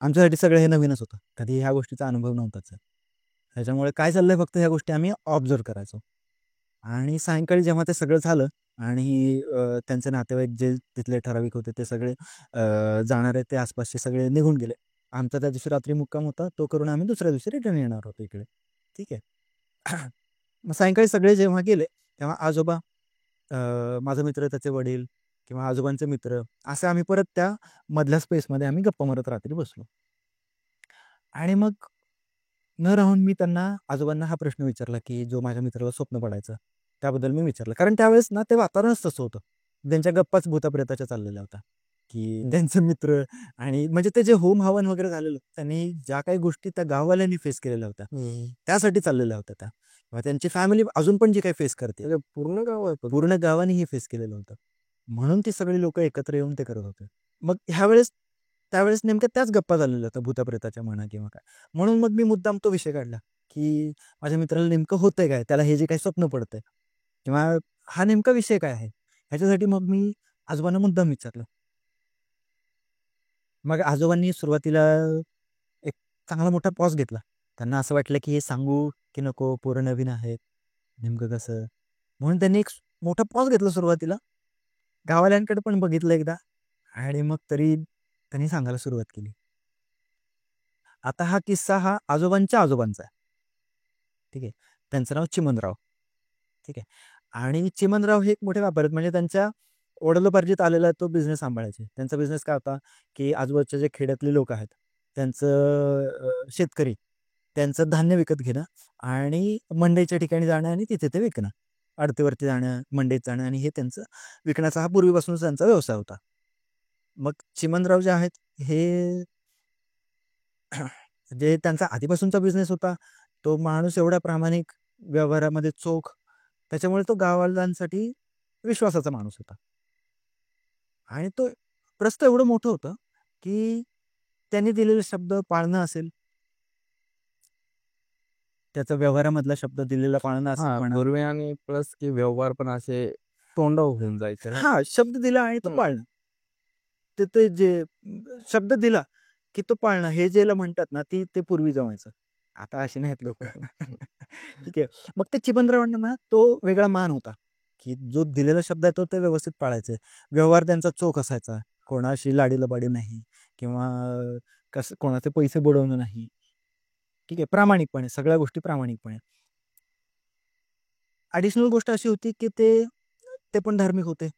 आमच्यासाठी सगळं हे नवीनच होतं. कधी ह्या गोष्टीचा अनुभव नव्हताच. त्याच्यामुळे काय चाललंय फक्त ह्या गोष्टी आम्ही ऑब्झर्व्ह करायचो. आणि सायंकाळी जेव्हा ते सगळं झालं आणि त्यांचे नातेवाईक जे तिथले ठराविक होते ते सगळे जाणारे ते आसपासचे सगळे निघून गेले. आमचा त्या दिवशी रात्री मुक्काम होता. तो करून आम्ही दुसऱ्या दिवशी रिटर्न येणार होतो इकडे. ठीक आहे. मग सायंकाळी सगळे जेव्हा गेले, तेव्हा आजोबा, माझा मित्र, त्याचे वडील किंवा आजोबांचे मित्र, असे आम्ही परत त्या मधल्या स्पेसमध्ये आम्ही गप्पा मारत रात्री बसलो. आणि मग न राहून मी त्यांना आजोबांना हा प्रश्न विचारला, की जो माझ्या मित्राला स्वप्न पडायचं, त्याबद्दल मी विचारलं. कारण त्यावेळेस ना ते वातावरणच तसं होतं. त्यांच्या गप्पाच भूताप्रेताच्या चाललेल्या होत्या, की त्यांचे मित्र आणि म्हणजे ते जे होम हवन वगैरे झालेलं, त्यांनी ज्या काही गोष्टी त्या गाववाल्यांनी फेस केलेल्या होत्या, त्यासाठी चाललेल्या होत्या त्या. किंवा त्यांची फॅमिली अजून पण जी काही फेस करते, म्हणजे पूर्ण गाव आहे पूर्ण गावाने हे फेस केलेलं होतं. म्हणून ती सगळी लोकं एकत्र येऊन ते करत होते. मग ह्यावेळेस त्यावेळेस नेमक्या त्याच गप्पा झालेल्या होत्या भूताप्रेताच्या म्हणा किंवा काय. म्हणून मग मी मुद्दाम तो विषय काढला, की माझ्या मित्राला नेमकं होतंय काय? त्याला हे जे काही स्वप्न पडतंय किंवा हा नेमका विषय काय आहे? ह्याच्यासाठी मग मी आजोबांना मुद्दाम विचारलं. मग आजोबांनी सुरुवातीला एक चांगला मोठा पॉज घेतला. त्यांना असं वाटलं, की हे सांगू की नको? पोरं नवीन आहेत. नेमकं कसं? म्हणून त्यांनी एक मोठा पॉज घेतला सुरुवातीला. गाववाल्यांकडे पण बघितलं एकदा आणि मग तरी त्यांनी सांगायला सुरुवात केली. आता हा किस्सा हा आजोबांच्या आजोबांचा आहे. ठीक आहे. त्यांचं नाव चिमणराव. ठीक आहे. आणि चिमणराव हे एक मोठे व्यापारी आहेत. म्हणजे त्यांच्या वडिलोपार्जित आलेला तो बिझनेस सांभाळायचे. त्यांचा बिझनेस काय होता, की आजूबाजूचे जे खेड्यातले लोक आहेत, त्यांचं शेतकरी, त्यांचं धान्य विकत घेणं आणि मंडईच्या ठिकाणी जाणं आणि तिथे ते विकणं. आडतीवरती जाणं, मंडईत जाणं आणि हे त्यांचं विकण्याचा हा पूर्वीपासूनच त्यांचा व्यवसाय होता. मग चिमणराव जे आहेत हे जे त्यांचा आधीपासूनचा बिझनेस होता, तो माणूस एवढा प्रामाणिक, व्यवहारामध्ये चोख, त्याच्यामुळे तो गाववाल्यांसाठी विश्वासाचा माणूस होता. आणि तो प्रस्थ एवढं मोठं होतं, की त्यांनी दिलेले शब्द पाळणं असेल, त्याचा व्यवहारामधला शब्द दिलेला पाळणं असेल हां, म्हणा. पूर्वी आणि प्लस की व्यवहार पण असे तोंडावर होऊन जायचे ना. हां, शब्द दिला आणि तो हं. पाळणं. ते ते जे शब्द दिला, की तो पाळणं हे ज्याला म्हणतात ना, ते पूर्वी जमायचं. आता अशी नाहीत लोकं. ठीक आहे. मग ते चिबनरावांना ना तो वेगळा मान होता, की जो दिलेला शब्द आहे तो ते व्यवस्थित पाळायचे. व्यवहार त्यांचा चोख असायचा. कोणाशी लाडी-लबाडी नाही किंवा कसं कोणाचे पैसे बुडवणं नाही. ठीक आहे. प्रामाणिकपणे, सगळ्या गोष्टी प्रामाणिकपणे. ॲडिशनल गोष्ट अशी होती, की ते पण धार्मिक होते.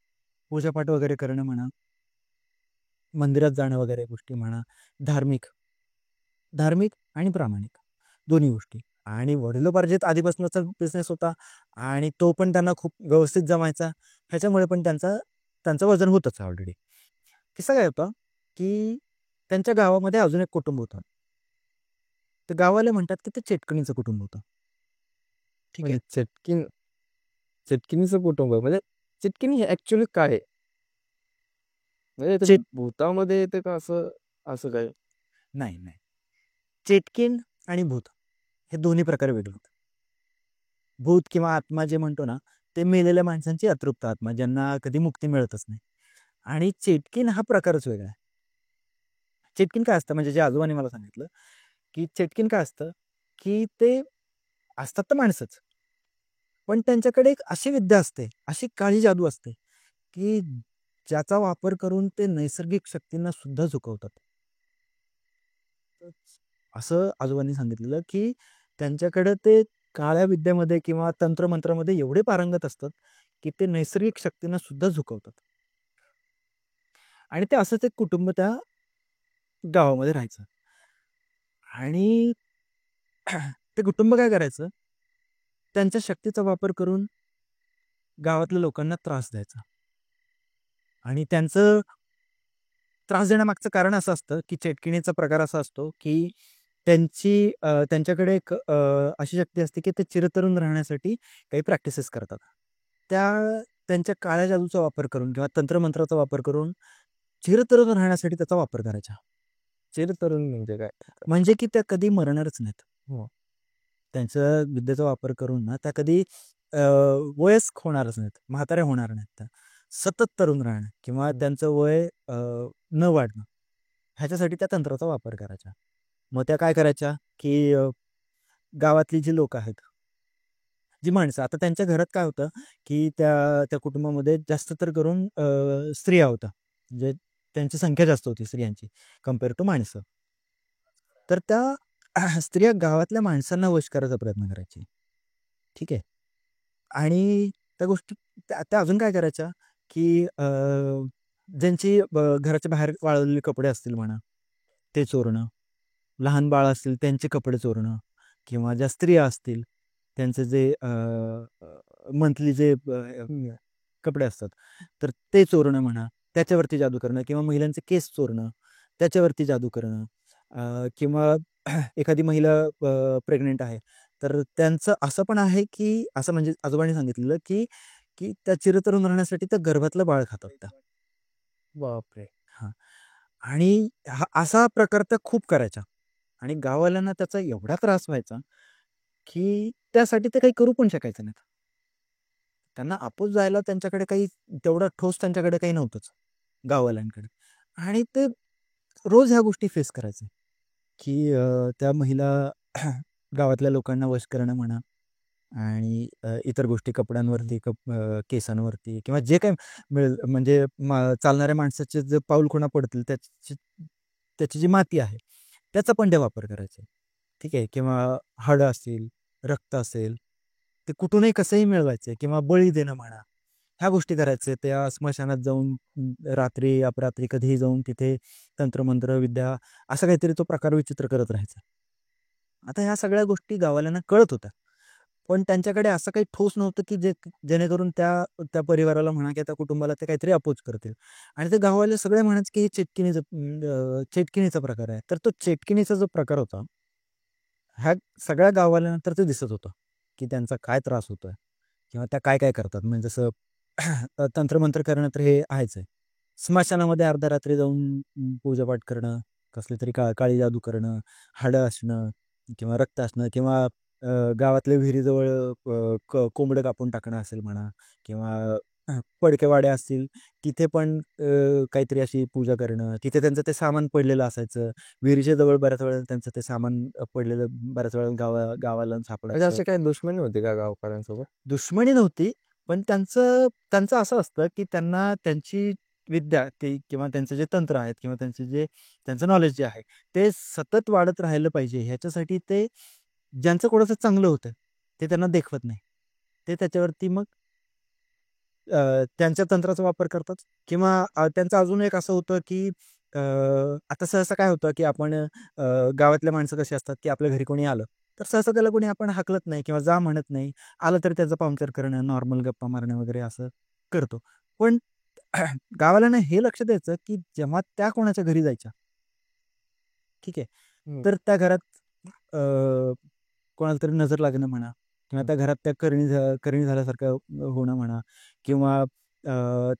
पूजापाठ वगैरे करणं म्हणा, मंदिरात जाणं वगैरे गोष्टी म्हणा, धार्मिक. धार्मिक आणि प्रामाणिक दोन्ही गोष्टी. आणि वडिलोपार्जित आधीपासूनचा बिझनेस होता आणि तो पण त्यांना खूप व्यवस्थित जमायचा. ह्याच्यामुळे पण त्यांचं वजन होतंच ऑलरेडी. किस्सा काय होता, की त्यांच्या गावामध्ये अजून एक कुटुंब होतं. ते गाववाले म्हणतात, की ते चेटकणीचं कुटुंब होतं. ठीक आहे. म्हणजे चेटकिनीचं कुटुंब म्हणजे चेटकिनी हे ॲक्चुअली काय आहे? म्हणजे ते चेट भूतामध्ये येते का असं असं काय? नाही, नाही. चेटकीण आणि भूत हे दोन्ही प्रकार वेगळे होतात. भूत किंवा आत्मा जे म्हणतो ना, ते मेलेल्या माणसांची अतृप्त आत्मा, ज्यांना कधी मुक्ती मिळतच नाही. आणि चेटकीण हा प्रकारच वेगळा आहे. चेटकीण काय असतं, म्हणजे जे आजोबांनी मला सांगितलं, की चेटकीण काय असतं, की ते असतात तर माणसंच, पण त्यांच्याकडे एक अशी विद्या असते, अशी काळी जादू असते, की ज्याचा वापर करून ते नैसर्गिक शक्तींना सुद्धा झुकवतात. असं आजोबांनी सांगितलेलं, की त्यांच्याकडे ते काळ्या विद्येमध्ये किंवा तंत्रमंत्रामध्ये एवढे पारंगत असतात, की ते नैसर्गिक शक्तींना सुद्धा झुकवतात. आणि ते असंच एक कुटुंब त्या गावामध्ये राहायचं. आणि ते कुटुंब काय करायचं, त्यांच्या शक्तीचा वापर करून गावातल्या लोकांना त्रास द्यायचा. आणि त्यांचं त्रास देण्यामागचं कारण असं असतं, की चेटकिणीचा प्रकार असा असतो, की त्यांच्याकडे एक अशी शक्ती असते, की ते चिरतरुण राहण्यासाठी काही प्रॅक्टिसेस करतात. त्या त्यांच्या काळ्या जादूचा वापर करून किंवा तंत्रमंत्राचा वापर करून चिरतरुण राहण्यासाठी त्याचा वापर करायचा. चिरतरुण म्हणजे काय? म्हणजे की त्या कधी मरणारच नाहीत. हो. त्यांच्या विद्येचा वापर करून ना त्या कधी वयस्क होणारच नाहीत, म्हाताऱ्या होणार नाहीत त्या. सतत तरुण राहणं किंवा त्यांचं वय न वाढणं, ह्याच्यासाठी त्या तंत्राचा वापर करायचा. मग त्या काय करायच्या, की गावातली जी लोक आहेत, जी माणसं, आता त्यांच्या घरात काय होतं, की त्या त्या कुटुंबामध्ये जास्त तर करून स्त्रिया होत्या. म्हणजे त्यांची संख्या जास्त होती स्त्रियांची कंपेअर टू माणसं. तर त्या स्त्रिया गावातल्या माणसांना वश करायचा प्रयत्न करायची. ठीक आहे. आणि त्या गोष्टी त्या अजून काय करायच्या, की ज्यांची घराच्या बाहेर वाळवलेले कपडे असतील म्हणा, ते चोरणं. लहान बाळ असतील त्यांचे कपडे चोरणं किंवा ज्या स्त्रिया असतील त्यांचे जे मंथली जे कपडे असतात, तर ते चोरणं म्हणा, त्याच्यावरती जादू करणं किंवा महिलांचे केस चोरणं, त्याच्यावरती जादू करणं, किंवा एखादी महिला प्रेग्नेंट आहे, तर त्यांचं असं पण आहे, की असं म्हणजे आजोबांनी सांगितलेलं, की की त्या चिरतरुण राहण्यासाठी त्या गर्भातलं बाळ खातात त्या. बापरे! हां. आणि असा प्रकार त्या खूप करायच्या. आणि गाववाल्यांना त्याचा एवढा त्रास व्हायचा, की त्यासाठी ते काही करू पण शकायचं नाहीत. त्यांना आपोस जायला त्यांच्याकडे काही तेवढा ठोस त्यांच्याकडे काही नव्हतंच, गाववाल्यांकडे. आणि ते रोज ह्या गोष्टी फेस करायचे, की त्या महिला गावातल्या लोकांना वश करणं म्हणा आणि इतर गोष्टी कपड्यांवरती, केसांवरती किंवा जे काही मिळेल म्हणजे चालणाऱ्या माणसाचे जे पाऊलखुणा पडतील त्याची त्याची जी माती आहे, त्याचा पण ते वापर करायचे. ठीक आहे. किंवा हाडं असतील, रक्त असेल, ते कुठूनही कसंही मिळवायचे किंवा बळी देणं म्हणा, ह्या गोष्टी करायचे. त्या स्मशानात जाऊन रात्री, अपरात्री कधीही जाऊन तिथे तंत्रमंत्र, विद्या असा काहीतरी तो प्रकार विचित्र करत राहायचा. आता ह्या सगळ्या गोष्टी गाववाल्यांना कळत होत्या. पण त्यांच्याकडे असं काही ठोस नव्हतं, की जेणेकरून त्या त्या परिवाराला म्हणा किंवा त्या कुटुंबाला ते काहीतरी अपोज करतील. आणि ते गाववाले सगळे म्हणायचे, की हे चेटकिणीचा प्रकार आहे. तर तो चेटकिणीचा जो प्रकार होता, ह्या सगळ्या गाववाल्यांना तर ते दिसत होतं, की त्यांचा काय त्रास होतोय किंवा त्या काय-काय करतात. म्हणजे जसं तंत्रमंत्र करणं तर हे आहेच आहे. स्मशानामध्ये अर्ध्या रात्री जाऊन पूजापाठ करणं, कसली तरी काळी जादू करणं, हाडं असणं किंवा रक्त असणं किंवा गावातल्या विहिरीजवळ कोंबडं कापून टाकणं असेल म्हणा किंवा पडकेवाड्या असतील, तिथे पण काहीतरी अशी पूजा करणं. तिथे त्यांचं ते सामान पडलेलं असायचं. विहिरीच्या जवळ बऱ्याच वेळेला त्यांचं ते सामान पडलेलं बऱ्याच वेळेला गावाला म्हणजे सापडायचं. अशी काही दुश्मनी होती का गावकऱ्यांसोबत? दुश्मनी नव्हती, पण त्यांचं त्यांचं असं असतं, की त्यांना त्यांची विद्या किंवा त्यांचे जे तंत्र आहेत किंवा त्यांचं नॉलेज जे आहे, ते सतत वाढत राहिलं पाहिजे ह्याच्यासाठी ते ज्यांचं कोणाचं चांगलं होतं, ते त्यांना देखवत नाही. ते त्याच्यावरती मग त्यांच्या तंत्राचा वापर करतात किंवा त्यांचं अजून एक असं होतं, की आता सहसा काय होतं, की आपण गावातल्या माणसं कशी असतात, की आपल्या घरी कोणी आलं, तर सहसा त्याला कोणी आपण हाकलत नाही किंवा जा म्हणत नाही. आलं तर त्याचा पाहुणचार करणं, नॉर्मल गप्पा मारणं वगैरे असं करतो. पण गावाला हे लक्ष द्यायचं, की जेव्हा त्या कोणाच्या घरी जायच्या, ठीक आहे, हं, तर त्या घरात अ, कोणाला तरी नजर लागणं म्हणा किंवा हं. त्या घरात त्या करणी झाल्यासारखं होणं म्हणा किंवा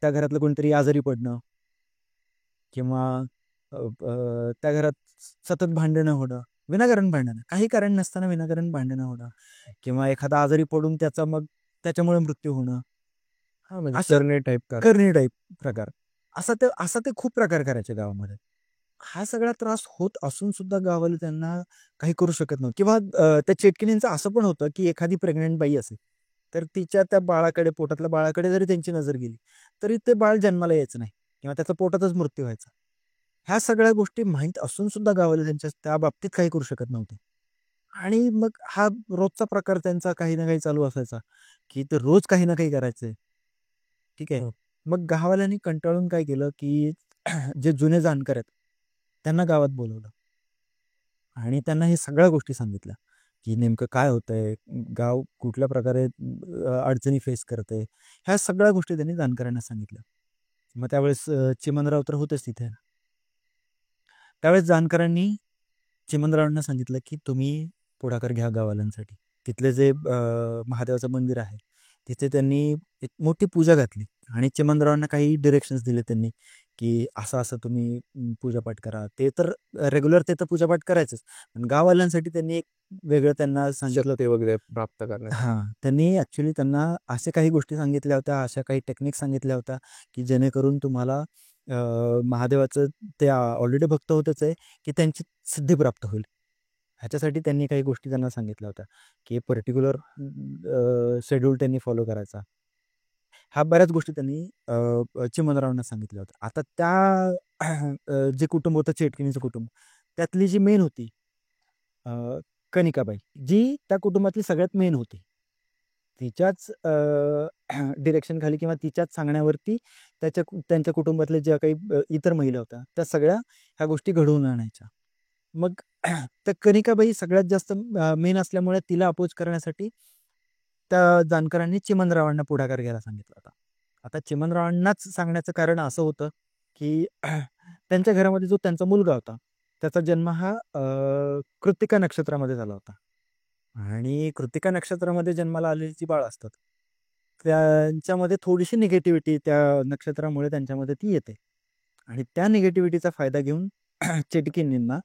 त्या घरातलं कोणतरी आजारी पडणं किंवा त्या घरात सतत भांडणं होणं, विनाकारण भांडणं, काही कारण नसताना विनाकारण भांडणं होणं किंवा एखादा आजारी पडून त्याचा मग त्याच्यामुळे मृत्यू होणं, हा म्हणजे असं करणे टाईप कर. करणे टाईप प्रकार, असा ते खूप प्रकार करायचे गावामध्ये. हा सगळा त्रास होत असून सुद्धा गावाला त्यांना काही करू शकत नव्हतं. किंवा त्या चेटकिणींचं असं पण होतं की एखादी प्रेग्नंट बाई असेल तर तिच्या त्या बाळाकडे, पोटातल्या बाळाकडे जरी त्यांची नजर गेली तरी ते बाळ जन्माला यायचं नाही किंवा त्याचा पोटातच मृत्यू व्हायचा. ह्या सगळ्या गोष्टी माहीत असून सुद्धा गावाला त्यांच्या त्या बाबतीत काही करू शकत नव्हते. आणि मग हा रोजचा प्रकार त्यांचा काही ना काही चालू असायचा की ते रोज काही ना काही करायचे. ठीक आहे. हं. मग गाववाल्यांनी कंटाळून काय केलं की जे जुने जाणकार आहेत त्यांना गावात बोलवलं आणि त्यांना हे सगळ्या गोष्टी सांगितल्या की नेमकं काय होतंय, गाव कुठल्या प्रकारे अडचणी फेस करते, ह्या सगळ्या गोष्टी त्यांनी जाणकारांना सांगितल्या. मग त्यावेळेस चिमणराव तर होतेच तिथे. त्यावेळेस जाणकारांनी चिमणरावांना सांगितलं की तुम्ही पुढाकार घ्या गाववाल्यांसाठी. तिथले जे महादेवाचं मंदिर आहे तिथे त्यांनी एक मोठी पूजा घातली आणि चिमणरावांना काही डिरेक्शन्स दिले त्यांनी की असं असं तुम्ही पूजापाठ करा. ते तर रेग्युलर ते तर पूजापाठ करायचंच, पण गाववाल्यांसाठी त्यांनी एक वेगळं त्यांना सांगितलं. शक्ती वगैरे प्राप्त करण्यासाठी. हां, त्यांनी ॲक्च्युली त्यांना अशा काही गोष्टी सांगितल्या होत्या, अशा काही टेक्निक सांगितल्या होत्या की जेणेकरून तुम्हाला महादेवाचं ते ऑलरेडी भक्त होतेच आहे की त्यांची सिद्धी प्राप्त होईल. ह्याच्यासाठी त्यांनी काही गोष्टी त्यांना सांगितल्या होत्या की पर्टिक्युलर शेड्यूल त्यांनी फॉलो करायचा. ह्या बऱ्याच गोष्टी त्यांनी चिमणरावांना सांगितल्या होत्या. आता त्या जे कुटुंब होतं चेटकिणीचं कुटुंब, त्यातली जी मेन होती अ, कनिकाबाई, जी त्या कुटुंबातली सगळ्यात मेन होती. तिच्याच डिरेक्शनखाली किंवा तिच्याच सांगण्यावरती त्यांच्या कुटुंबातल्या ज्या काही इतर महिला होत्या, त्या सगळ्या ह्या गोष्टी घडवून आणायच्या. मग त्या कनिकाबाई सगळ्यात जास्त मेन असल्यामुळे तिला अपोज करण्यासाठी त्या जाणकारांनी चिमणरावांना पुढाकार घ्यायला सांगितला होता. आता चिमणरावांनाच सांगण्याचं कारण असं होतं की त्यांच्या घरामध्ये जो त्यांचा मुलगा होता, त्याचा जन्म हा कृत्तिका नक्षत्रामध्ये झाला होता. आणि कृत्तिका नक्षत्रामध्ये जन्माला आलेली जी बाळं असतात, त्यांच्यामध्ये थोडीशी निगेटिव्हिटी त्या नक्षत्रामुळे त्यांच्यामध्ये ती येते. आणि त्या निगेटिव्हिटीचा फायदा घेऊन चेटकिणींना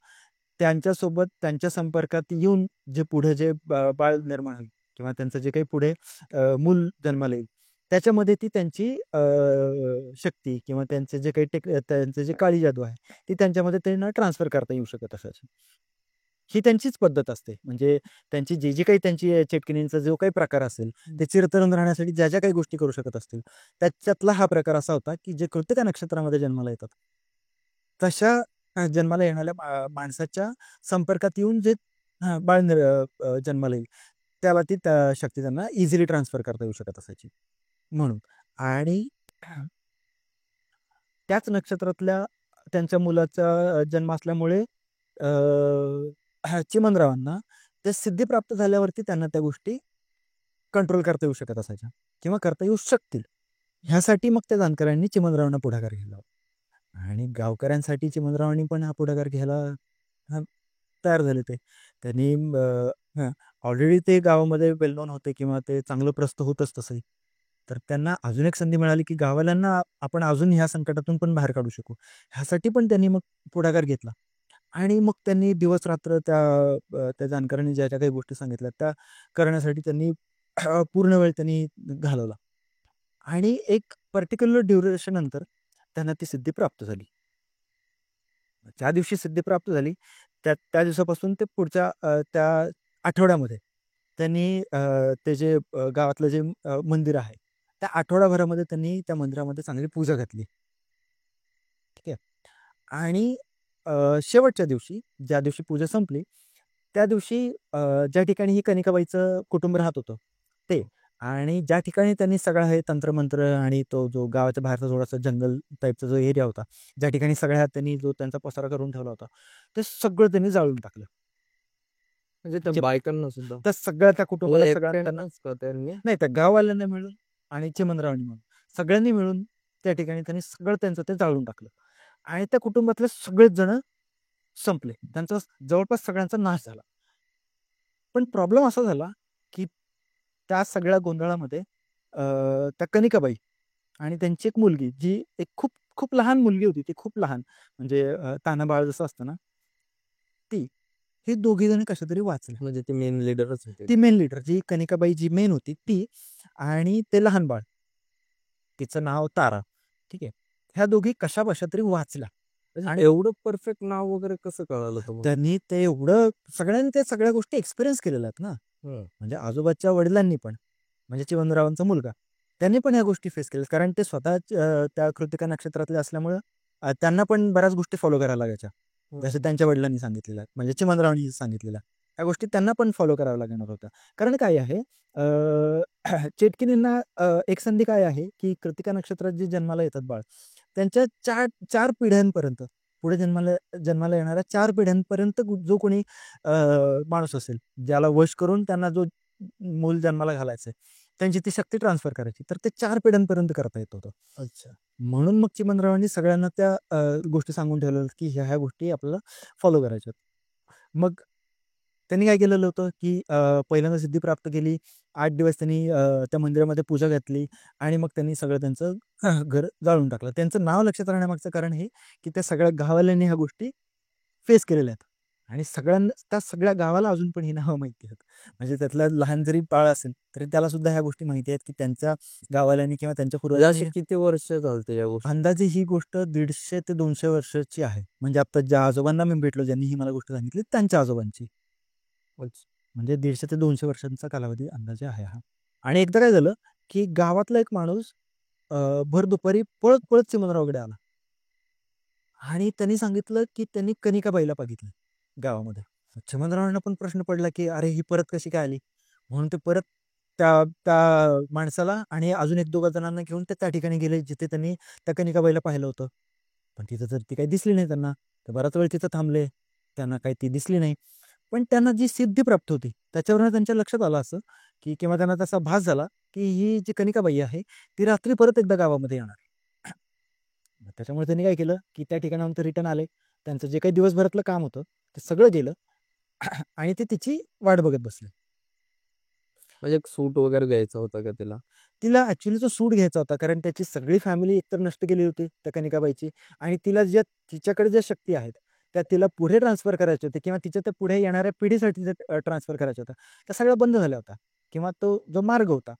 त्यांच्यासोबत त्यांच्या संपर्कात येऊन जे पुढे जे बाळ निर्माण होईल किंवा त्यांचं जे काही पुढे मूल जन्माला येईल, त्याच्यामध्ये ती त्यांची शक्ती किंवा त्यांचे जे काही त्यांचे जे काळी जादू आहे, ती त्यांच्यामध्ये त्यांना ट्रान्सफर करता येऊ शकत असायची. ही त्यांचीच पद्धत असते. म्हणजे त्यांची जी काही त्यांची चेटकिणींचा जो काही प्रकार असेल, ते चिरतरुण राहण्यासाठी ज्या ज्या काही गोष्टी करू शकत असतील, त्याच्यातला हा प्रकार असा होता की जे कृत्तिका नक्षत्रामध्ये जन्माला येतात, तशा जन्माला येणाऱ्या माणसाच्या संपर्कात येऊन जे बाळ जन्माला येईल, त्याला ती त्या शक्ती त्यांना इझिली ट्रान्सफर करता येऊ शकत असायची म्हणून. आणि त्याच नक्षत्रातल्या त्यांच्या मुलाचा जन्म असल्यामुळे चिमणरावांना ते सिद्धी प्राप्त झाल्यावरती त्यांना त्या गोष्टी कंट्रोल करता येऊ शकत असायच्या किंवा करता येऊ शकतील. ह्यासाठी मग त्या जाणकारांनी चिमणरावांना पुढाकार घेतला आणि गावकऱ्यांसाठी चिमणरावांनी पण हा पुढाकार घ्यायला अ, तयार झाले ते. त्यांनी ऑलरेडी ते गावामध्ये वेल नोन होते किंवा ते चांगलं प्रस्थ होतच तसंही. तर त्यांना अजून एक संधी मिळाली की गावाल्यांना आपण अजून ह्या संकटातून पण बाहेर काढू शकू. ह्यासाठी पण त्यांनी मग पुढाकार घेतला आणि मग त्यांनी दिवस-रात्र त्या जाणकारांनी ज्या ज्या काही गोष्टी सांगितल्या त्या करण्यासाठी त्यांनी पूर्ण वेळ त्यांनी घालवला आणि एक पर्टिक्युलर ड्युरेशन नंतर त्यांना ती सिद्धी प्राप्त झाली. ज्या दिवशी सिद्धी प्राप्त झाली, त्या त्या दिवसापासून ते पुढच्या त्या आठवड्यामध्ये त्यांनी ते जे गावातलं जे मंदिर आहे, त्या आठवडाभरामध्ये त्यांनी त्या मंदिरामध्ये चांगली पूजा घातली. ठीक आहे. आणि शेवटच्या दिवशी, ज्या दिवशी पूजा संपली, त्या दिवशी ज्या ठिकाणी ही कनिकाबाईचं कुटुंब राहत होतं, ते आणि ज्या ठिकाणी त्यांनी सगळं हे तंत्रमंत्र आणि तो जो गावाच्या बाहेरचा थोडासा जंगल टाईपचा जो एरिया होता, ज्या ठिकाणी सगळ्या त्यांनी जो त्यांचा पसारा करून ठेवला होता, ते सगळं त्यांनी जाळून टाकलं. म्हणजे त्या जे बायकांना सुद्धा त्या सगळ्या त्या कुटुंबाला म्हणजे सगळ्यांना त्यांना एकट्यानेच का त्यांनी? नाही, त्या गाववाल्यांना मिळून आणि चिमणरावांनी मिळून सगळ्यांनी मिळून त्या ठिकाणी त्यांनी सगळं त्यांचं ते जाळून टाकलं आणि त्या कुटुंबातले सगळेच जण संपले. त्यांचा जवळपास सगळ्यांचा नाश झाला. पण प्रॉब्लेम असा झाला, की त्या सगळ्या गोंधळामध्ये त्या कनिकाबाई आणि त्यांची एक मुलगी, जी एक खूप खूप लहान मुलगी होती. ती खूप लहान म्हणजे तान्हं बाळ जसं असतं ना, ती. हे दोघी जण कशातरी वाचल्या. म्हणजे ते मेन लीडरच होते. ती मेन लीडर जी कनिकाबाई जी मेन होती ती आणि ते लहान बाळ, तिचं नाव तारा. ठीक आहे. ह्या दोघी कशा बशा तरी वाचल्या. आणि एवढं परफेक्ट नाव वगैरे कसं कळालं तुम्हाला? त्यांनी ते एवढं सगळ्यांनी त्या सगळ्या गोष्टी एक्सपिरियन्स केलेल्या आहेत ना. म्हणजे आजोबाच्या वडिलांनी पण, म्हणजे चिमणरावांचा मुलगा, त्यांनी पण ह्या गोष्टी फेस केल्या. कारण ते स्वतः त्या कृतिका नक्षत्रातले असल्यामुळं त्यांना पण बऱ्याच गोष्टी फॉलो करायला लागायच्या. जसं त्यांच्या वडिलांनी सांगितलेलं आहे, म्हणजे चिमणरावांनी सांगितलेलं आहे. ह्या गोष्टी त्यांना पण फॉलो कराव्या लागणार होत्या. कारण काय आहे, चेटकिनींना एक संधी काय आहे, की कृतिका नक्षत्रात जे जन्माला येतात बाळ, त्यांच्या 4 पिढ्यांपर्यंत, पुढे जन्माला जन्माला येणाऱ्या 4 पिढ्यांपर्यंत जो कोणी माणूस असेल, ज्याला वश करून त्यांना जो मूल जन्माला घालायचंय, त्यांची ती शक्ती ट्रान्सफर करायची. तर ते 4 पिढ्यांपर्यंत करता येत होतं. अच्छा. म्हणून मग चिमणरावांनी सगळ्यांना त्या गोष्टी सांगून ठेवलेल्या, की ह्या ह्या गोष्टी आपल्याला फॉलो करायच्या. मग त्यांनी काय केलेलं होतं, की पहिल्यांदा सिद्धी प्राप्त केली. 8 दिवस त्यांनी त्या मंदिरामध्ये पूजा घातली आणि मग त्यांनी सगळं त्यांचं घर जाळून टाकलं. त्यांचं नाव लक्षात राहण्यामागचं कारण हे, की त्या सगळ्या गाववाल्यांनी ह्या गोष्टी फेस केलेल्या आहेत. आणि सगळ्यांना, त्या सगळ्या गावाला अजून पण ही नावं माहिती आहेत. म्हणजे त्यातला लहान जरी बाळ असेल, तरी त्याला सुद्धा ह्या गोष्टी माहिती आहेत, की त्यांच्या गाववाल्यांनी किंवा त्यांच्या म्हणजे असे पूर्वजांनी. किती वर्ष चालते या गोष्टी? अंदाजे ही गोष्ट 150 ते 200 वर्षाची आहे. म्हणजे आता ज्या आजोबांना मी भेटलो, ज्यांनी ही मला गोष्ट सांगितली, त्यांच्या आजोबांची. अच्छा. म्हणजे 150 ते 200 वर्षांचा कालावधी अंदाजे आहे हा. आणि एकदा काय झालं, की गावातला एक माणूस भर दुपारी पळत-पळत चिमणरावकडे आला आणि त्यांनी सांगितलं, की त्यांनी कनिकाबाईला बघितलं गावामध्ये. चिमणरावांना पण प्रश्न पडला, की "अरे, ही परत कशी काय आली?" म्हणून ते परत त्या त्या माणसाला आणि अजून 1-2 जणांना घेऊन ते त्या ठिकाणी गेले, जिथे त्यांनी त्या कनिकाबाईला पाहिलं होतं. पण तिथं तर ती काही दिसली नाही त्यांना. ते बराच वेळ तिथं थांबले. त्यांना काही ती दिसली नाही. पण त्यांना जी सिद्धी प्राप्त होती, त्याच्यावरून त्यांच्या लक्षात आलं असं, की किंवा त्यांना तसा भास झाला, की ही जी कनिकाबाई आहे, ती रात्री परत एकदा गावामध्ये येणार. मग त्याच्यामुळे त्यांनी काय केलं, की त्या ठिकाणाहून ते रिटर्न आले. त्यांचं जे काही दिवसभरातलं काम होतं, ते सगळं गेलं आणि ते तिची वाट बघत बसले. म्हणजे एक सूट वगैरे घ्यायचा होता का तिला? तिला ॲक्चुअली तो सूट घ्यायचा होता, कारण त्याची सगळी फॅमिली एकतर नष्ट केली होती त्या कनिकाबाईची आणि तिला तिच्याकडे ज्या शक्ती आहेत, त्या तिला पुढे ट्रान्सफर करायच्या होत्या किंवा तिच्या त्या पुढे येणाऱ्या पिढीसाठी त्या ट्रान्सफर करायच्या होत्या. त्या सगळ्या बंद झाल्या होत्या किंवा तो जो मार्ग होता,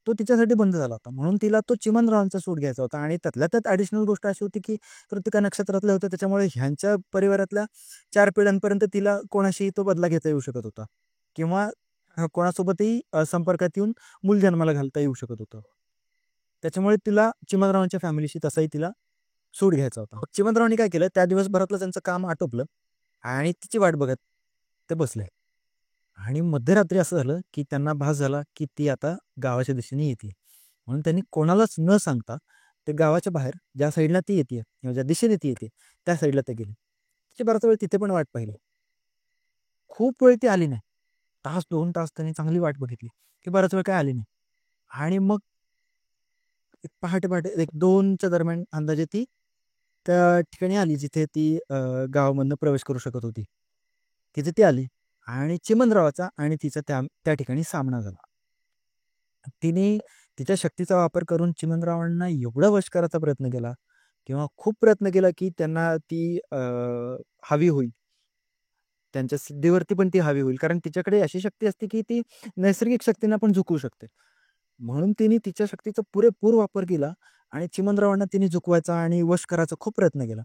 तो तिच्यासाठी बंद झाला होता. म्हणून तिला तो चिमणरावांचा सूट घ्यायचा होता आणि त्यातल्या त्यात ॲडिशनल गोष्ट अशी होती, की कृतिका नक्षत्रातलं होतं, त्याच्यामुळे ह्यांच्या परिवारातल्या 4 पिढ्यांपर्यंत तिला कोणाशीही तो बदला घेता येऊ शकत होता किंवा कोणासोबतही संपर्कात येऊन मूल जन्माला घालता येऊ शकत होतं. त्याच्यामुळे तिला चिमणरावांच्या फॅमिलीशी तसाही तिला सूट घ्यायचा होता. चिमणरावांनी काय केलं, त्या दिवसभरातलं त्यांचं काम आटोपलं आणि तिची वाट बघत ते बसले. आणि मध्यरात्री असं झालं, की त्यांना भास झाला, की ती आता गावाच्या दिशेने येते. म्हणून त्यांनी कोणालाच न सांगता ते गावाच्या बाहेर ज्या साईडला ती येते किंवा ज्या दिशेने ती येते, त्या साईडला ते गेले. तिची बराच वेळ तिथे पण वाट पाहिली. खूप वेळ ती आली नाही. तास, 2 तास त्यांनी चांगली वाट बघितली, की बराच वेळ काही आली नाही. आणि मग एक पहाटे-पहाटे एक 2च्या दरम्यान अंदाजे ती त्या ठिकाणी आली, जिथे ती गावामधनं प्रवेश करू शकत होती. तिथे ती आली आणि चिमणरावाचा आणि तिचा त्या त्या ठिकाणी सामना झाला. तिने तिच्या शक्तीचा वापर करून चिमणरावांना एवढा वश करायचा प्रयत्न केला किंवा खूप प्रयत्न केला, की त्यांना ती हवी होईल. त्यांच्या सिद्धीवरती पण ती हवी होईल. कारण तिच्याकडे अशी शक्ती असते, की ती नैसर्गिक शक्तींना पण झुकवू शकते. म्हणून तिने तिच्या शक्तीचा पुरेपूर वापर केला आणि चिमणरावांना तिने झुकवायचा आणि वश करायचा खूप प्रयत्न केला.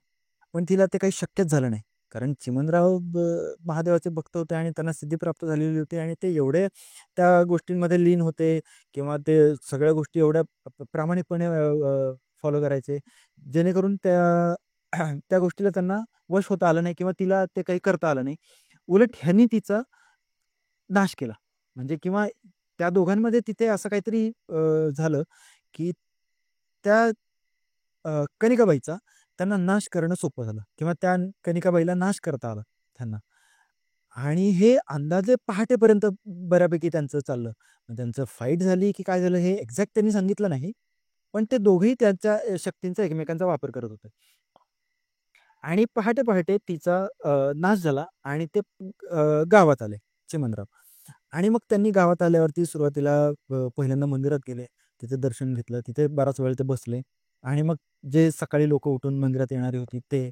पण तिला ते काही शक्यच झालं नाही. कारण चिमणराव महादेवाचे भक्त होते आणि त्यांना सिद्धी प्राप्त झालेली होती आणि ते एवढे त्या गोष्टींमध्ये लीन होते किंवा ते सगळ्या गोष्टी एवढ्या प्रामाणिकपणे फॉलो करायचे, जेणेकरून त्या त्या गोष्टीला त्यांना वश होता आलं नाही किंवा तिला ते काही करता आलं नाही. उलट ह्यांनी तिचा नाश केला. म्हणजे किंवा त्या दोघांमध्ये तिथे असं काहीतरी झालं, की त्या कनिकाबाईचा त्यांना नाश करणं सोपं झालं किंवा त्या कनिकाबाईला नाश करता आला त्यांना. आणि हे अंदाजे पहाटेपर्यंत बऱ्यापैकी त्यांचं चाललं. मग त्यांचं फाईट झाली की काय झालं हे एक्झॅक्ट त्यांनी सांगितलं नाही. पण ते दोघेही त्यांच्या शक्तींचा एकमेकांचा वापर करत होते. आणि पहाटे-पहाटे तिचा नाश झाला आणि ते गावात आले चिमणराव. आणि मग त्यांनी गावात आल्यावरती सुरुवातीला पहिल्यांदा मंदिरात गेले. तिथे दर्शन घेतलं. तिथे बराच वेळ ते बसले आणि मग जे सकाळी लोकं उठून मंदिरात येणारी होती ते,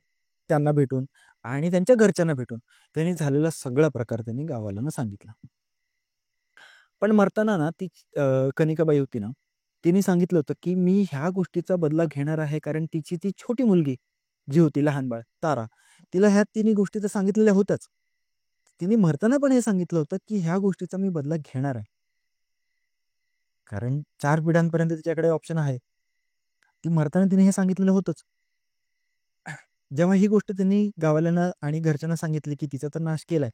त्यांना भेटून आणि त्यांच्या घरच्यांना भेटून त्यांनी झालेला सगळा प्रकार त्यांनी गाववाल्यांना सांगितला. पण मरताना ना ती कनिकाबाई होती ना, तिने सांगितलं होतं, की मी ह्या गोष्टीचा बदला घेणार आहे, कारण तिची ती छोटी मुलगी जी होती लहान बाळ तारा, तिला ह्या तिन्ही गोष्टी तर सांगितलेल्या होत्याच. तिने मरताना पण हे सांगितलं होतं, की ह्या गोष्टीचा मी बदला घेणार आहे. कारण 4 पिढ्यांपर्यंत तिच्याकडे ऑप्शन आहे. ती मरताना तिने हे सांगितलेलं होतंच. जेव्हा ही गोष्ट त्यांनी गावाल्यांना आणि घरच्यांना सांगितली, की तिचा तर नाश केलाय.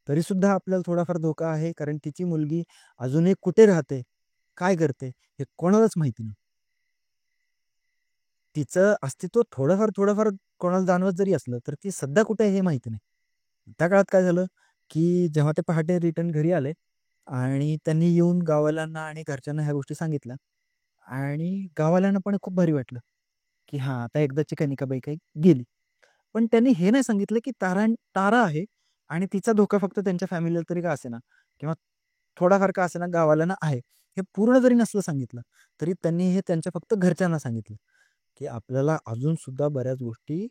तरी सुद्धा आपल्याला थोडाफार धोका आहे, कारण तिची मुलगी अजूनही कुठे राहते, काय करते, हे कोणालाच माहिती नाही. तिचं अस्तित्व थोडंफार कोणाला जाणवत जरी असलं, तर ती सध्या कुठे आहे हे माहिती नाही. त्या काळात काय झालं, की जेव्हा ते पहाटे रिटर्न घरी आले आणि त्यांनी येऊन गाववाल्यांना आणि घरच्यांना ह्या गोष्टी सांगितल्या आणि गाववाल्यांना पण खूप भारी वाटलं, की हां, आता एकदाची कनिकाबाई काही गेली. पण त्यांनी हे नाही सांगितलं, की तारा आहे आणि तिचा धोका फक्त त्यांच्या फॅमिलीला तरी का असेना किंवा थोडाफार का असेना गावाल्यांना आहे. हे पूर्ण जरी नसलं सांगितलं, तरी त्यांनी हे त्यांच्या फक्त घरच्यांना सांगितलं, की आपल्याला अजून सुद्धा बऱ्याच गोष्टी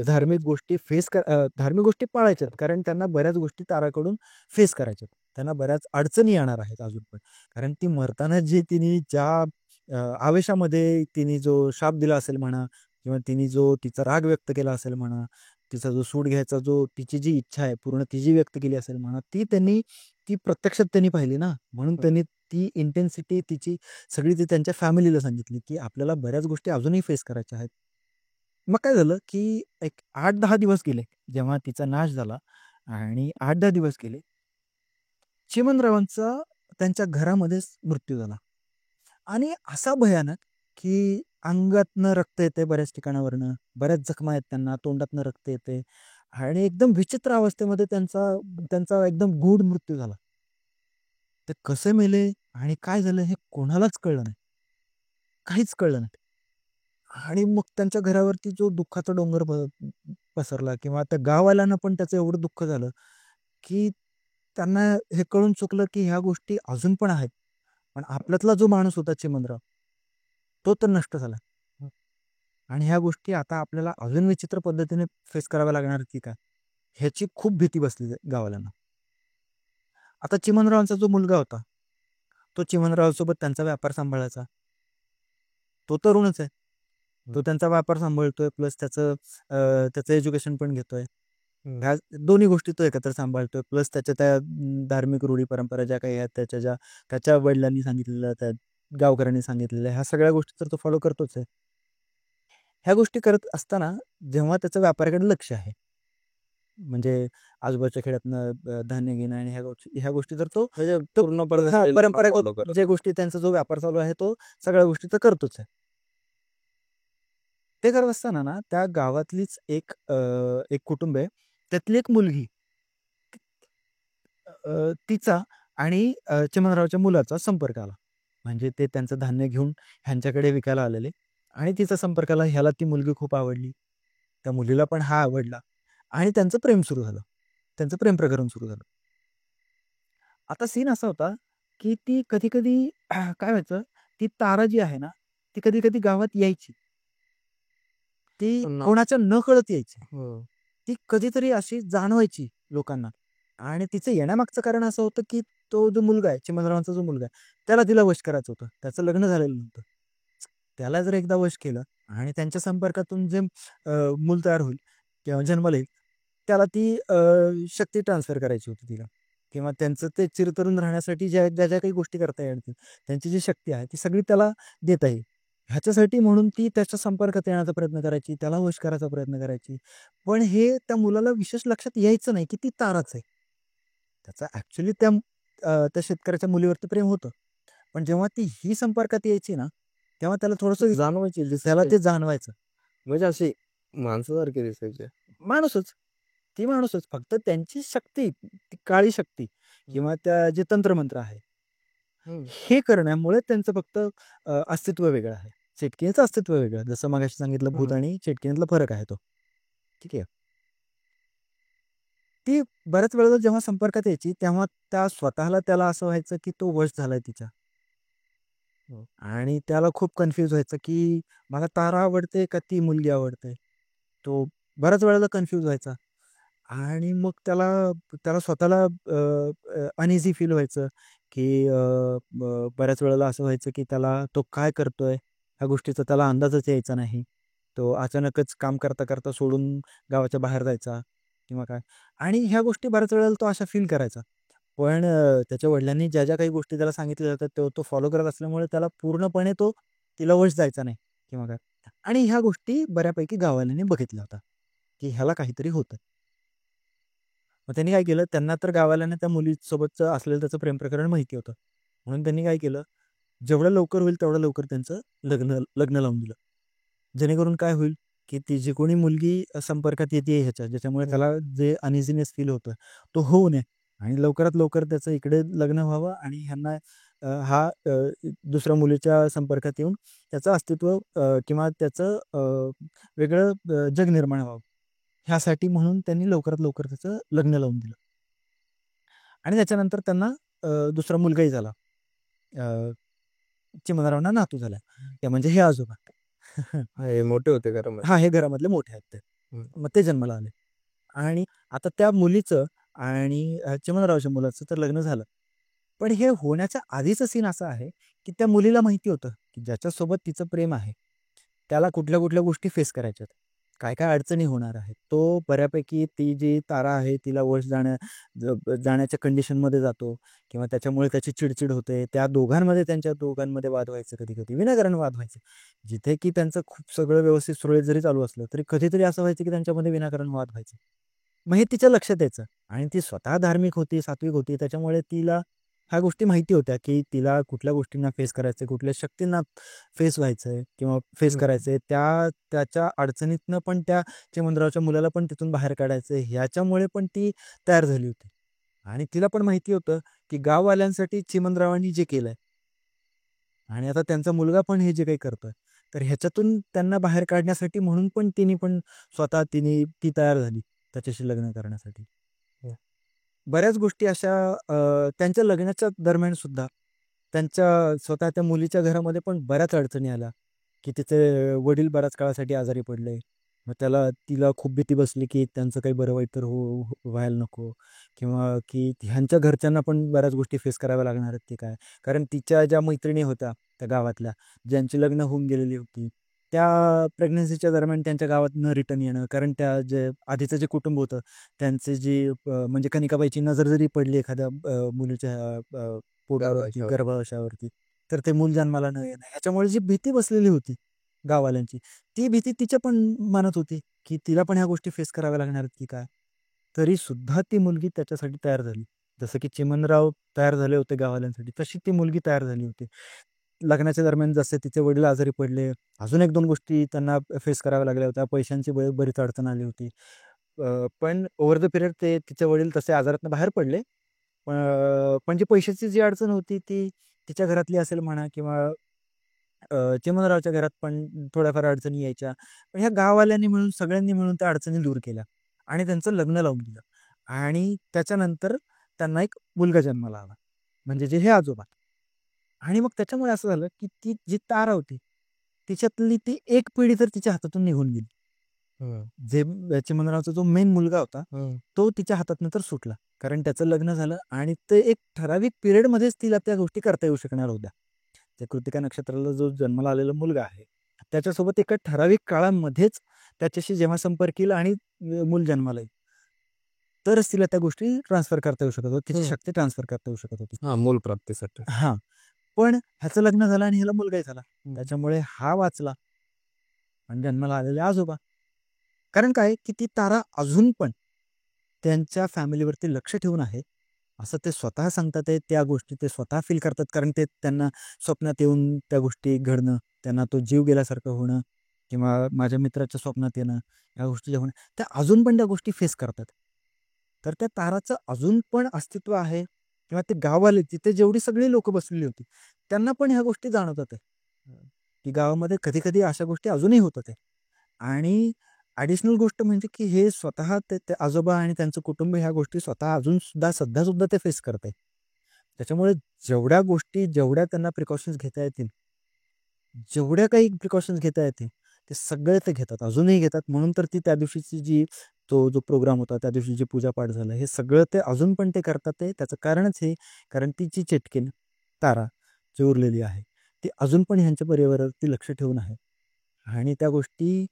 धार्मिक गोष्टी पाळायच्यात. कारण त्यांना बऱ्याच गोष्टी ताराकडून फेस करायच्यात. त्यांना बऱ्याच अडचणी येणार आहेत अजून पण. कारण ती मरताना जी तिने ज्या आवेशामध्ये तिने जो शाप दिला असेल म्हणा किंवा तिने जो तिचा राग व्यक्त केला असेल म्हणा, तिचा जो सूड घ्यायचा जो तिची जी इच्छा आहे पूर्ण ती जी व्यक्त केली असेल म्हणा, ती प्रत्यक्षात त्यांनी पाहिली ना. म्हणून त्यांनी ती इंटेन्सिटी तिची सगळी ती त्यांच्या फॅमिलीला सांगितली, की आपल्याला बऱ्याच गोष्टी अजूनही फेस करायच्या आहेत. मग काय झालं, की एक 8-10 दिवस गेले. जेव्हा तिचा नाश झाला आणि 8-10 दिवस गेले. चिमणरावांचा त्यांच्या घरामध्येच मृत्यू झाला आणि असा भयानक, की अंगातनं रक्त येतंय बऱ्याच ठिकाणावरनं. बऱ्याच जखमा आहेत त्यांना, तोंडातनं रक्त येतंय आणि एकदम विचित्र अवस्थेमध्ये त्यांचा त्यांचा एकदम गूढ मृत्यू झाला. ते कसे मेले आणि काय झालं हे कोणालाच कळलं नाही. काहीच कळलं नाही. आणि मग त्यांच्या घरावरती जो दुःखाचा डोंगर पसरला किंवा त्या गाववाल्यांना पण त्याचं एवढं दुःख झालं, की त्यांना हे कळून चुकलं, की ह्या गोष्टी अजून पण आहेत. पण आपल्यातला जो माणूस होता चिमणराव, तो तर नष्ट झाला. आणि ह्या गोष्टी आता आपल्याला अजून विचित्र पद्धतीने फेस कराव्या लागणार की काय? ह्याची खूप भीती बसली गाववाल्यांना. आता चिमणरावांचा जो मुलगा होता, तो चिमणरावासोबत त्यांचा व्यापार सांभाळायचा. तो तरुणच आहे. तो त्यांचा व्यापार सांभाळतोय प्लस त्याचं एज्युकेशन पण घेतोय. ह्या दोन्ही गोष्टी तो एकत्र सांभाळतोय. प्लस त्याच्या त्या धार्मिक रूढी परंपरा ज्या काही आहेत त्याच्या वडिलांनी सांगितलेल्या, त्या गावकऱ्यांनी सांगितलेल्या ह्या सगळ्या गोष्टी तर तो फॉलो करतोच आहे. ह्या गोष्टी करत असताना जेव्हा त्याचं व्यापाराकडे लक्ष आहे, म्हणजे आजूबाजूच्या खेड्यातनं धान्य घेणं आणि ह्या गोष्टी तर तो म्हणजे तो पूर्णपणे हां, follow परंपरागत करत. ज्या गोष्टी त्यांचा जो व्यापार चालू आहे तो सगळ्या गोष्टी तर करतोच आहे. ते करत असताना ना त्या गावातलीच एक कुटुंब आहे. त्यातली एक मुलगी तिचा आणि चिमणरावच्या मुलाचा संपर्क आला. म्हणजे ते त्यांचं धान्य घेऊन ह्यांच्याकडे विकायला आलेले आणि तिचा संपर्क आला. ह्याला ती मुलगी खूप आवडली. त्या मुलीला पण हा आवडला आणि त्यांचं प्रेम सुरू झालं. त्यांचं प्रेम प्रकरण सुरू झालं. आता सीन असा होता, की ती कधी-कधी काय व्हायचं, ती तारा जी आहे ना, ती कधी-कधी गावात यायची. ती ना कोणाच्या नकळत यायची. हो. ती कधीतरी अशी जाणवायची लोकांना आणि तिचं येण्यामागचं कारण असं होतं, की तो जो मुलगा आहे, चिमणरावांचा जो मुलगा आहे, त्याला तिला वश करायचं होतं. त्याचं लग्न झालेलं नव्हतं. त्याला जर एकदा वश केलं आणि त्यांच्या संपर्कातून जे मूल तयार होईल किंवा जन्माला येईल, त्याला ती शक्ती ट्रान्सफर करायची होती तिला किंवा त्यांचं ते चिरतरुण राहण्यासाठी ज्या काही गोष्टी करता येतील, त्यांची जी शक्ती आहे, ती सगळी त्याला देता येईल. ह्याच्यासाठी म्हणून ती त्याच्या संपर्कात येण्याचा प्रयत्न करायची, त्याला वश करायचा प्रयत्न करायची. पण हे त्या मुलाला विशेष लक्षात यायचं नाही, की ती ताराच आहे. त्याचं ॲक्चुअली त्या शेतकऱ्याच्या मुलीवरती प्रेम होतं. पण जेव्हा ती ही संपर्कात यायची ना, तेव्हा त्याला थोडंसं जाणवायची त्याला दिसायची. ते जाणवायचं. म्हणजे अशी माणसासारखी दिसायची. माणूसच, ती माणूसच. फक्त त्यांची शक्ती, ती काळी शक्ती किंवा त्या जे तंत्रमंत्र आहे, हं. हे करण्यामुळे त्यांचं फक्त अस्तित्व वेगळं आहे. चेटकिनीचं अस्तित्व वेगळं. जसं मगाशी सांगितलं भूत हं. आणि चेटकिनीतला फरक आहे तो. ठीक आहे. ती बऱ्याच वेळेला जेव्हा संपर्कात यायची, तेव्हा त्याला असं व्हायचं, की तो वश झालाय तिच्या. हो. आणि त्याला खूप कन्फ्यूज व्हायचं, की मला तारा आवडते का ती मुलगी आवडते? तो बऱ्याच वेळेला कन्फ्यूज व्हायचा आणि मग त्याला त्याला स्वतःला अनइझी फील व्हायचं, की बऱ्याच वेळेला असं व्हायचं, की त्याला तो काय करतोय ह्या गोष्टीचा त्याला अंदाजच यायचा नाही. तो अचानकच काम करता करता सोडून गावाच्या बाहेर जायचा किंवा काय. आणि ह्या गोष्टी बऱ्याच वेळेला तो अशा फील करायचा. पण त्याच्या वडिलांनी ज्या ज्या काही गोष्टी त्याला सांगितल्या जातात तो फॉलो करत असल्यामुळे त्याला पूर्णपणे तो तिला वश जायचा नाही किंवा काय. आणि ह्या गोष्टी बऱ्यापैकी गाववाल्यांनी बघितल्या होत्या, की ह्याला काहीतरी होतं. मग त्यांनी काय केलं, त्यांना तर गाववाल्यांना त्या मुलीसोबतचं असलेलं त्याचं प्रेम प्रकरण माहिती होतं. म्हणून त्यांनी काय केलं, जेवढं लवकर होईल तेवढं लवकर त्यांचं लग्न लग्न लावून दिलं. जेणेकरून काय होईल, की ती जी कोणी मुलगी संपर्कात येते ह्याच्या, ज्याच्यामुळे त्याला जे अनइझीनेस फील होतं, तो होऊ नये आणि लवकरात लवकर त्याचं इकडे लग्न व्हावं आणि ह्यांना हा दुसऱ्या मुलीच्या संपर्कात येऊन त्याचं अस्तित्व किंवा त्याचं वेगळं जग निर्माण व्हावं. ह्यासाठी म्हणून त्यांनी लवकरात लवकर त्याचं लग्न लावून दिलं. आणि त्याच्यानंतर त्यांना दुसरा मुलगाही झाला. अ, चिमणारावांना नातू झाला. त्या म्हणजे हे आजोबा. हे मोठे होते घरामध्ये. हां, हे घरामधले मोठे आहेत ते. हं. मग ते जन्माला आले. आणि आता त्या मुलीचं आणि चिमणरावच्या मुलाचं तर लग्न झालं. पण हे होण्याच्या आधीचं सीन असं आहे, की त्या मुलीला माहिती होतं, की ज्याच्यासोबत तिचं प्रेम आहे, त्याला कुठल्या-कुठल्या गोष्टी फेस करायच्या आहेत. काय-काय अडचणी होणार आहेत. तो बऱ्यापैकी ती जी तारा आहे, तिला वश जाण्याच्या कंडिशनमध्ये जातो किंवा त्याच्यामुळे त्याची चिड होते. त्या दोघांमध्ये त्यांच्या दोघांमध्ये वाद व्हायचे कधी-कधी, विनाकारण वाद व्हायचे. जिथे की त्यांचं खूप सगळं व्यवस्थित सुरळीत जरी चालू असलं, तरी कधीतरी असं व्हायचं की त्यांच्यामध्ये विनाकारण वाद व्हायचे. मग हे तिच्या लक्षात यायचं आणि ती स्वतः धार्मिक होती, सात्विक होती. त्याच्यामुळे तिला ह्या गोष्टी माहिती होत्या, की तिला कुठल्या गोष्टींना फेस करायचंय, कुठल्या शक्तींना फेस व्हायचंय किंवा फेस हं. करायचंय. त्याच्या अडचणीतनं पण त्या चिमणरावच्या मुलाला पण तिथून बाहेर काढायचंय, ह्याच्यामुळे पण ती तयार झाली होती. आणि तिला पण माहिती होतं, की गाववाल्यांसाठी चिमणरावांनी जे केलंय आणि आता त्यांचा मुलगा पण हे जे काही करतोय, तर ह्याच्यातून त्यांना बाहेर काढण्यासाठी म्हणून पण ती तयार झाली त्याच्याशी लग्न करण्यासाठी. हं. बऱ्याच गोष्टी अशा त्यांच्या लग्नाच्या दरम्यान सुद्धा त्यांच्या स्वतः त्या मुलीच्या घरामध्ये पण बऱ्याच अडचणी आल्या, की तिचे वडील बऱ्याच काळासाठी आजारी पडले. मग तिला खूप भीती बसली, की त्यांचं काही बरं वाईट तर व्हायला नको किंवा की ह्यांच्या घरच्यांना पण बऱ्याच गोष्टी फेस कराव्या लागणार आहेत की काय. कारण तिच्या ज्या मैत्रिणी होत्या त्या गावातल्या, ज्यांची लग्न होऊन गेलेली होती, त्या प्रेग्नन्सीच्या दरम्यान त्यांच्या गावात न रिटर्न येणं. कारण त्या जे आधीचं जे कुटुंब होतं, त्यांचे जी म्हणजे कनिकाबाईची नजर जरी पडली एखाद्या मुलीच्या पोटावरती, गर्भाशयावर. गर्भाशयावरती, तर ते मूल जन्माला न येणं. ह्याच्यामुळे जी भीती बसलेली होती गाववाल्यांची, ती भीती तिच्या पण मनात होती, की तिला पण ह्या गोष्टी फेस कराव्या लागणार आहेत की काय? तरी सुद्धा ती मुलगी त्याच्यासाठी तयार झाली. जसं की चिमणराव तयार झाले होते गाववाल्यांसाठी, तशी ती मुलगी तयार झाली होती. लग्नाच्या दरम्यान जसे तिचे वडील आजारी पडले, अजून 1-2 गोष्टी त्यांना फेस कराव्या लागल्या होत्या. पैशांची बरीच अडचण आली होती. पण ओव्हर द पिरियड तिचे वडील तसे आजारातून बाहेर पडले. पण जी पैशाची जी अडचण होती ती तिच्या घरातली असेल म्हणा किंवा चिमणरावच्या घरात पण थोड्याफार अडचणी यायच्या. पण ह्या गाववाल्यांनी मिळून सगळ्यांनी मिळून त्या अडचणी दूर केल्या आणि त्यांचं लग्न लावून दिलं आणि त्याच्यानंतर त्यांना एक मुलगा जन्माला आला. म्हणजे जे हे आजोबा. आणि मग त्याच्यामुळे असं झालं, की ती जी तारा होती, तिच्यातली ती एक पिढी तर तिच्या हातातून निघून गेली. हं. चिमणरावचा जो मेन मुलगा होता, हं. तो तिच्या हातातनं तर सुटला. कारण त्याचं लग्न झालं आणि ते एक ठराविक पिरियडमध्येच तिला त्या गोष्टी करता येऊ शकणार होत्या. त्या कृतिका नक्षत्राला जो जन्माला आलेला मुलगा आहे, त्याच्यासोबत एका ठराविक काळामध्येच त्याच्याशी जेव्हा संपर्क येईल आणि मूल जन्माला येईल, तरच तिला त्या गोष्टी ट्रान्सफर करता येऊ शकत होत्या. तिची हं. शक्ती ट्रान्सफर करता येऊ शकत होती. हां, मूलप्राप्तीसाठी. हां. पण ह्याचं लग्न झालं आणि ह्याला मुलगाही झाला. हं. त्याच्यामुळे हा वाचला आणि जन्माला आलेले आजोबा. कारण काय, की ती तारा अजून पण त्यांच्या फॅमिलीवरती लक्ष ठेवून आहे, असं ते स्वतः सांगतात आहे. त्या गोष्टी ते स्वतः फील करतात कारण ते त्यांना स्वप्नात येऊन त्या गोष्टी घडणं, त्यांना तो जीव गेल्यासारखं होणं किंवा माझ्या मित्राच्या स्वप्नात येणं, ह्या गोष्टी ज्या होणं, त्या अजून पण त्या गोष्टी फेस करतात. तर त्या ताराचं अजून पण अस्तित्व आहे किंवा ते गाववाले तिथे जेवढी सगळी लोकं बसलेली होती, त्यांना पण ह्या गोष्टी जाणवतात आहे. की गावामध्ये कधी-कधी अशा गोष्टी अजूनही होतात आहे. आणि ॲडिशनल गोष्ट म्हणजे की हे स्वतः ते ते आजोबा आणि त्यांचं कुटुंब ह्या गोष्टी स्वतः अजून सुद्धा सध्यासुद्धा ते फेस करत आहे. त्याच्यामुळे जेवढ्या त्यांना प्रिकॉशन्स घेता येतील, जेवढ्या काही प्रिकॉशन्स घेता येतील, ते सगळे ते घेतात. अजूनही घेतात. म्हणून तर ती त्या दिवशीची जी तो जो प्रोग्राम होता त्या दिवशी जे पूजापाठ झालं हे सगळं ते अजून पण ते करतात. ते त्याचं कारणच हे, कारण ती जी चेटकीन तारा जी उरलेली आहे ती अजून पण ह्यांच्या परिवारावरती लक्ष ठेवून आहे. आणि त्या गोष्टी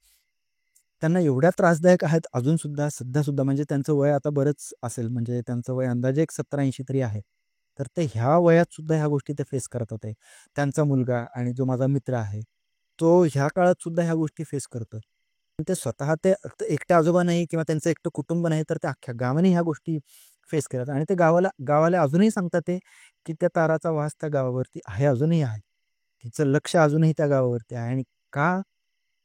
त्यांना एवढ्या त्रासदायक आहेत अजूनसुद्धा, सध्यासुद्धा. म्हणजे त्यांचं वय आता बरंच असेल, म्हणजे त्यांचं वय अंदाजे एक 70-80 तरी आहे. तर ते ह्या वयात सुद्धा ह्या गोष्टी ते फेस करत होते. त्यांचा मुलगा आणि जो माझा मित्र आहे, तो ह्या काळात सुद्धा ह्या गोष्टी फेस करतो. ते स्वतः ते एकटे आजोबा नाही किंवा त्यांचं एकटं कुटुंब नाही, तर त्या अख्ख्या गावाने ह्या गोष्टी फेस केल्यात. आणि ते गावाला गावाला अजूनही सांगतात ते, की त्या ताराचा वास त्या गावावरती आहे, अजूनही आहे. तिचं लक्ष अजूनही त्या गावावरती आहे. आणि का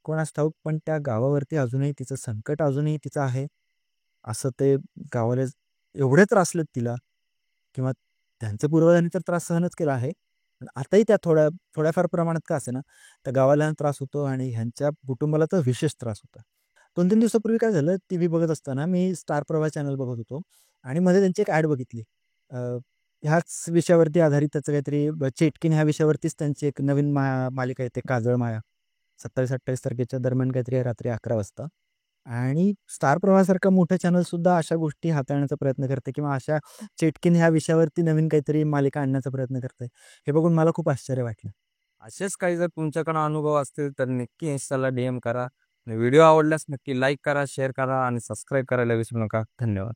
कोणास ठाऊक, पण त्या गावावरती अजूनही तिचं संकट अजूनही तिचं आहे. असं ते गावाला एवढे त्रासलेत तिला, किंवा त्यांच्या पूर्वजांनी तर त्रास सहनच केला आहे. पण आताही त्या थोड्याफार प्रमाणात का असेना, त्या गावाला त्रास होतो आणि ह्यांच्या कुटुंबाला तर विशेष त्रास होता. 2-3 दिवसापूर्वी काय झालं, टीव्ही बघत असताना मी स्टार प्रवाह चॅनल बघत होतो आणि मध्ये त्यांची एक ॲड बघितली. अ, ह्याच विषयावरती आधारित त्याचं काहीतरी चेटकीन ह्या विषयावरतीच त्यांची एक नवीन मालिका येते, काजळ माया. 27-28 तारखेच्या दरम्यान काहीतरी आहे, रात्री 11 वाजता. आणि स्टार प्रवाहासारखं मोठं चॅनलसुद्धा अशा गोष्टी हाताळण्याचा प्रयत्न करते, किंवा अशा चेटकीन ह्या विषयावरती नवीन काहीतरी मालिका आणण्याचा प्रयत्न करते. हे बघून मला खूप आश्चर्य वाटलं. असेच काही जर तुमच्याकडे अनुभव असतील तर नक्की इन्स्टाला DM करा. आणि व्हिडिओ आवडल्यास नक्की लाईक करा, शेअर करा आणि सबस्क्राईब करायला विसरू नका. धन्यवाद.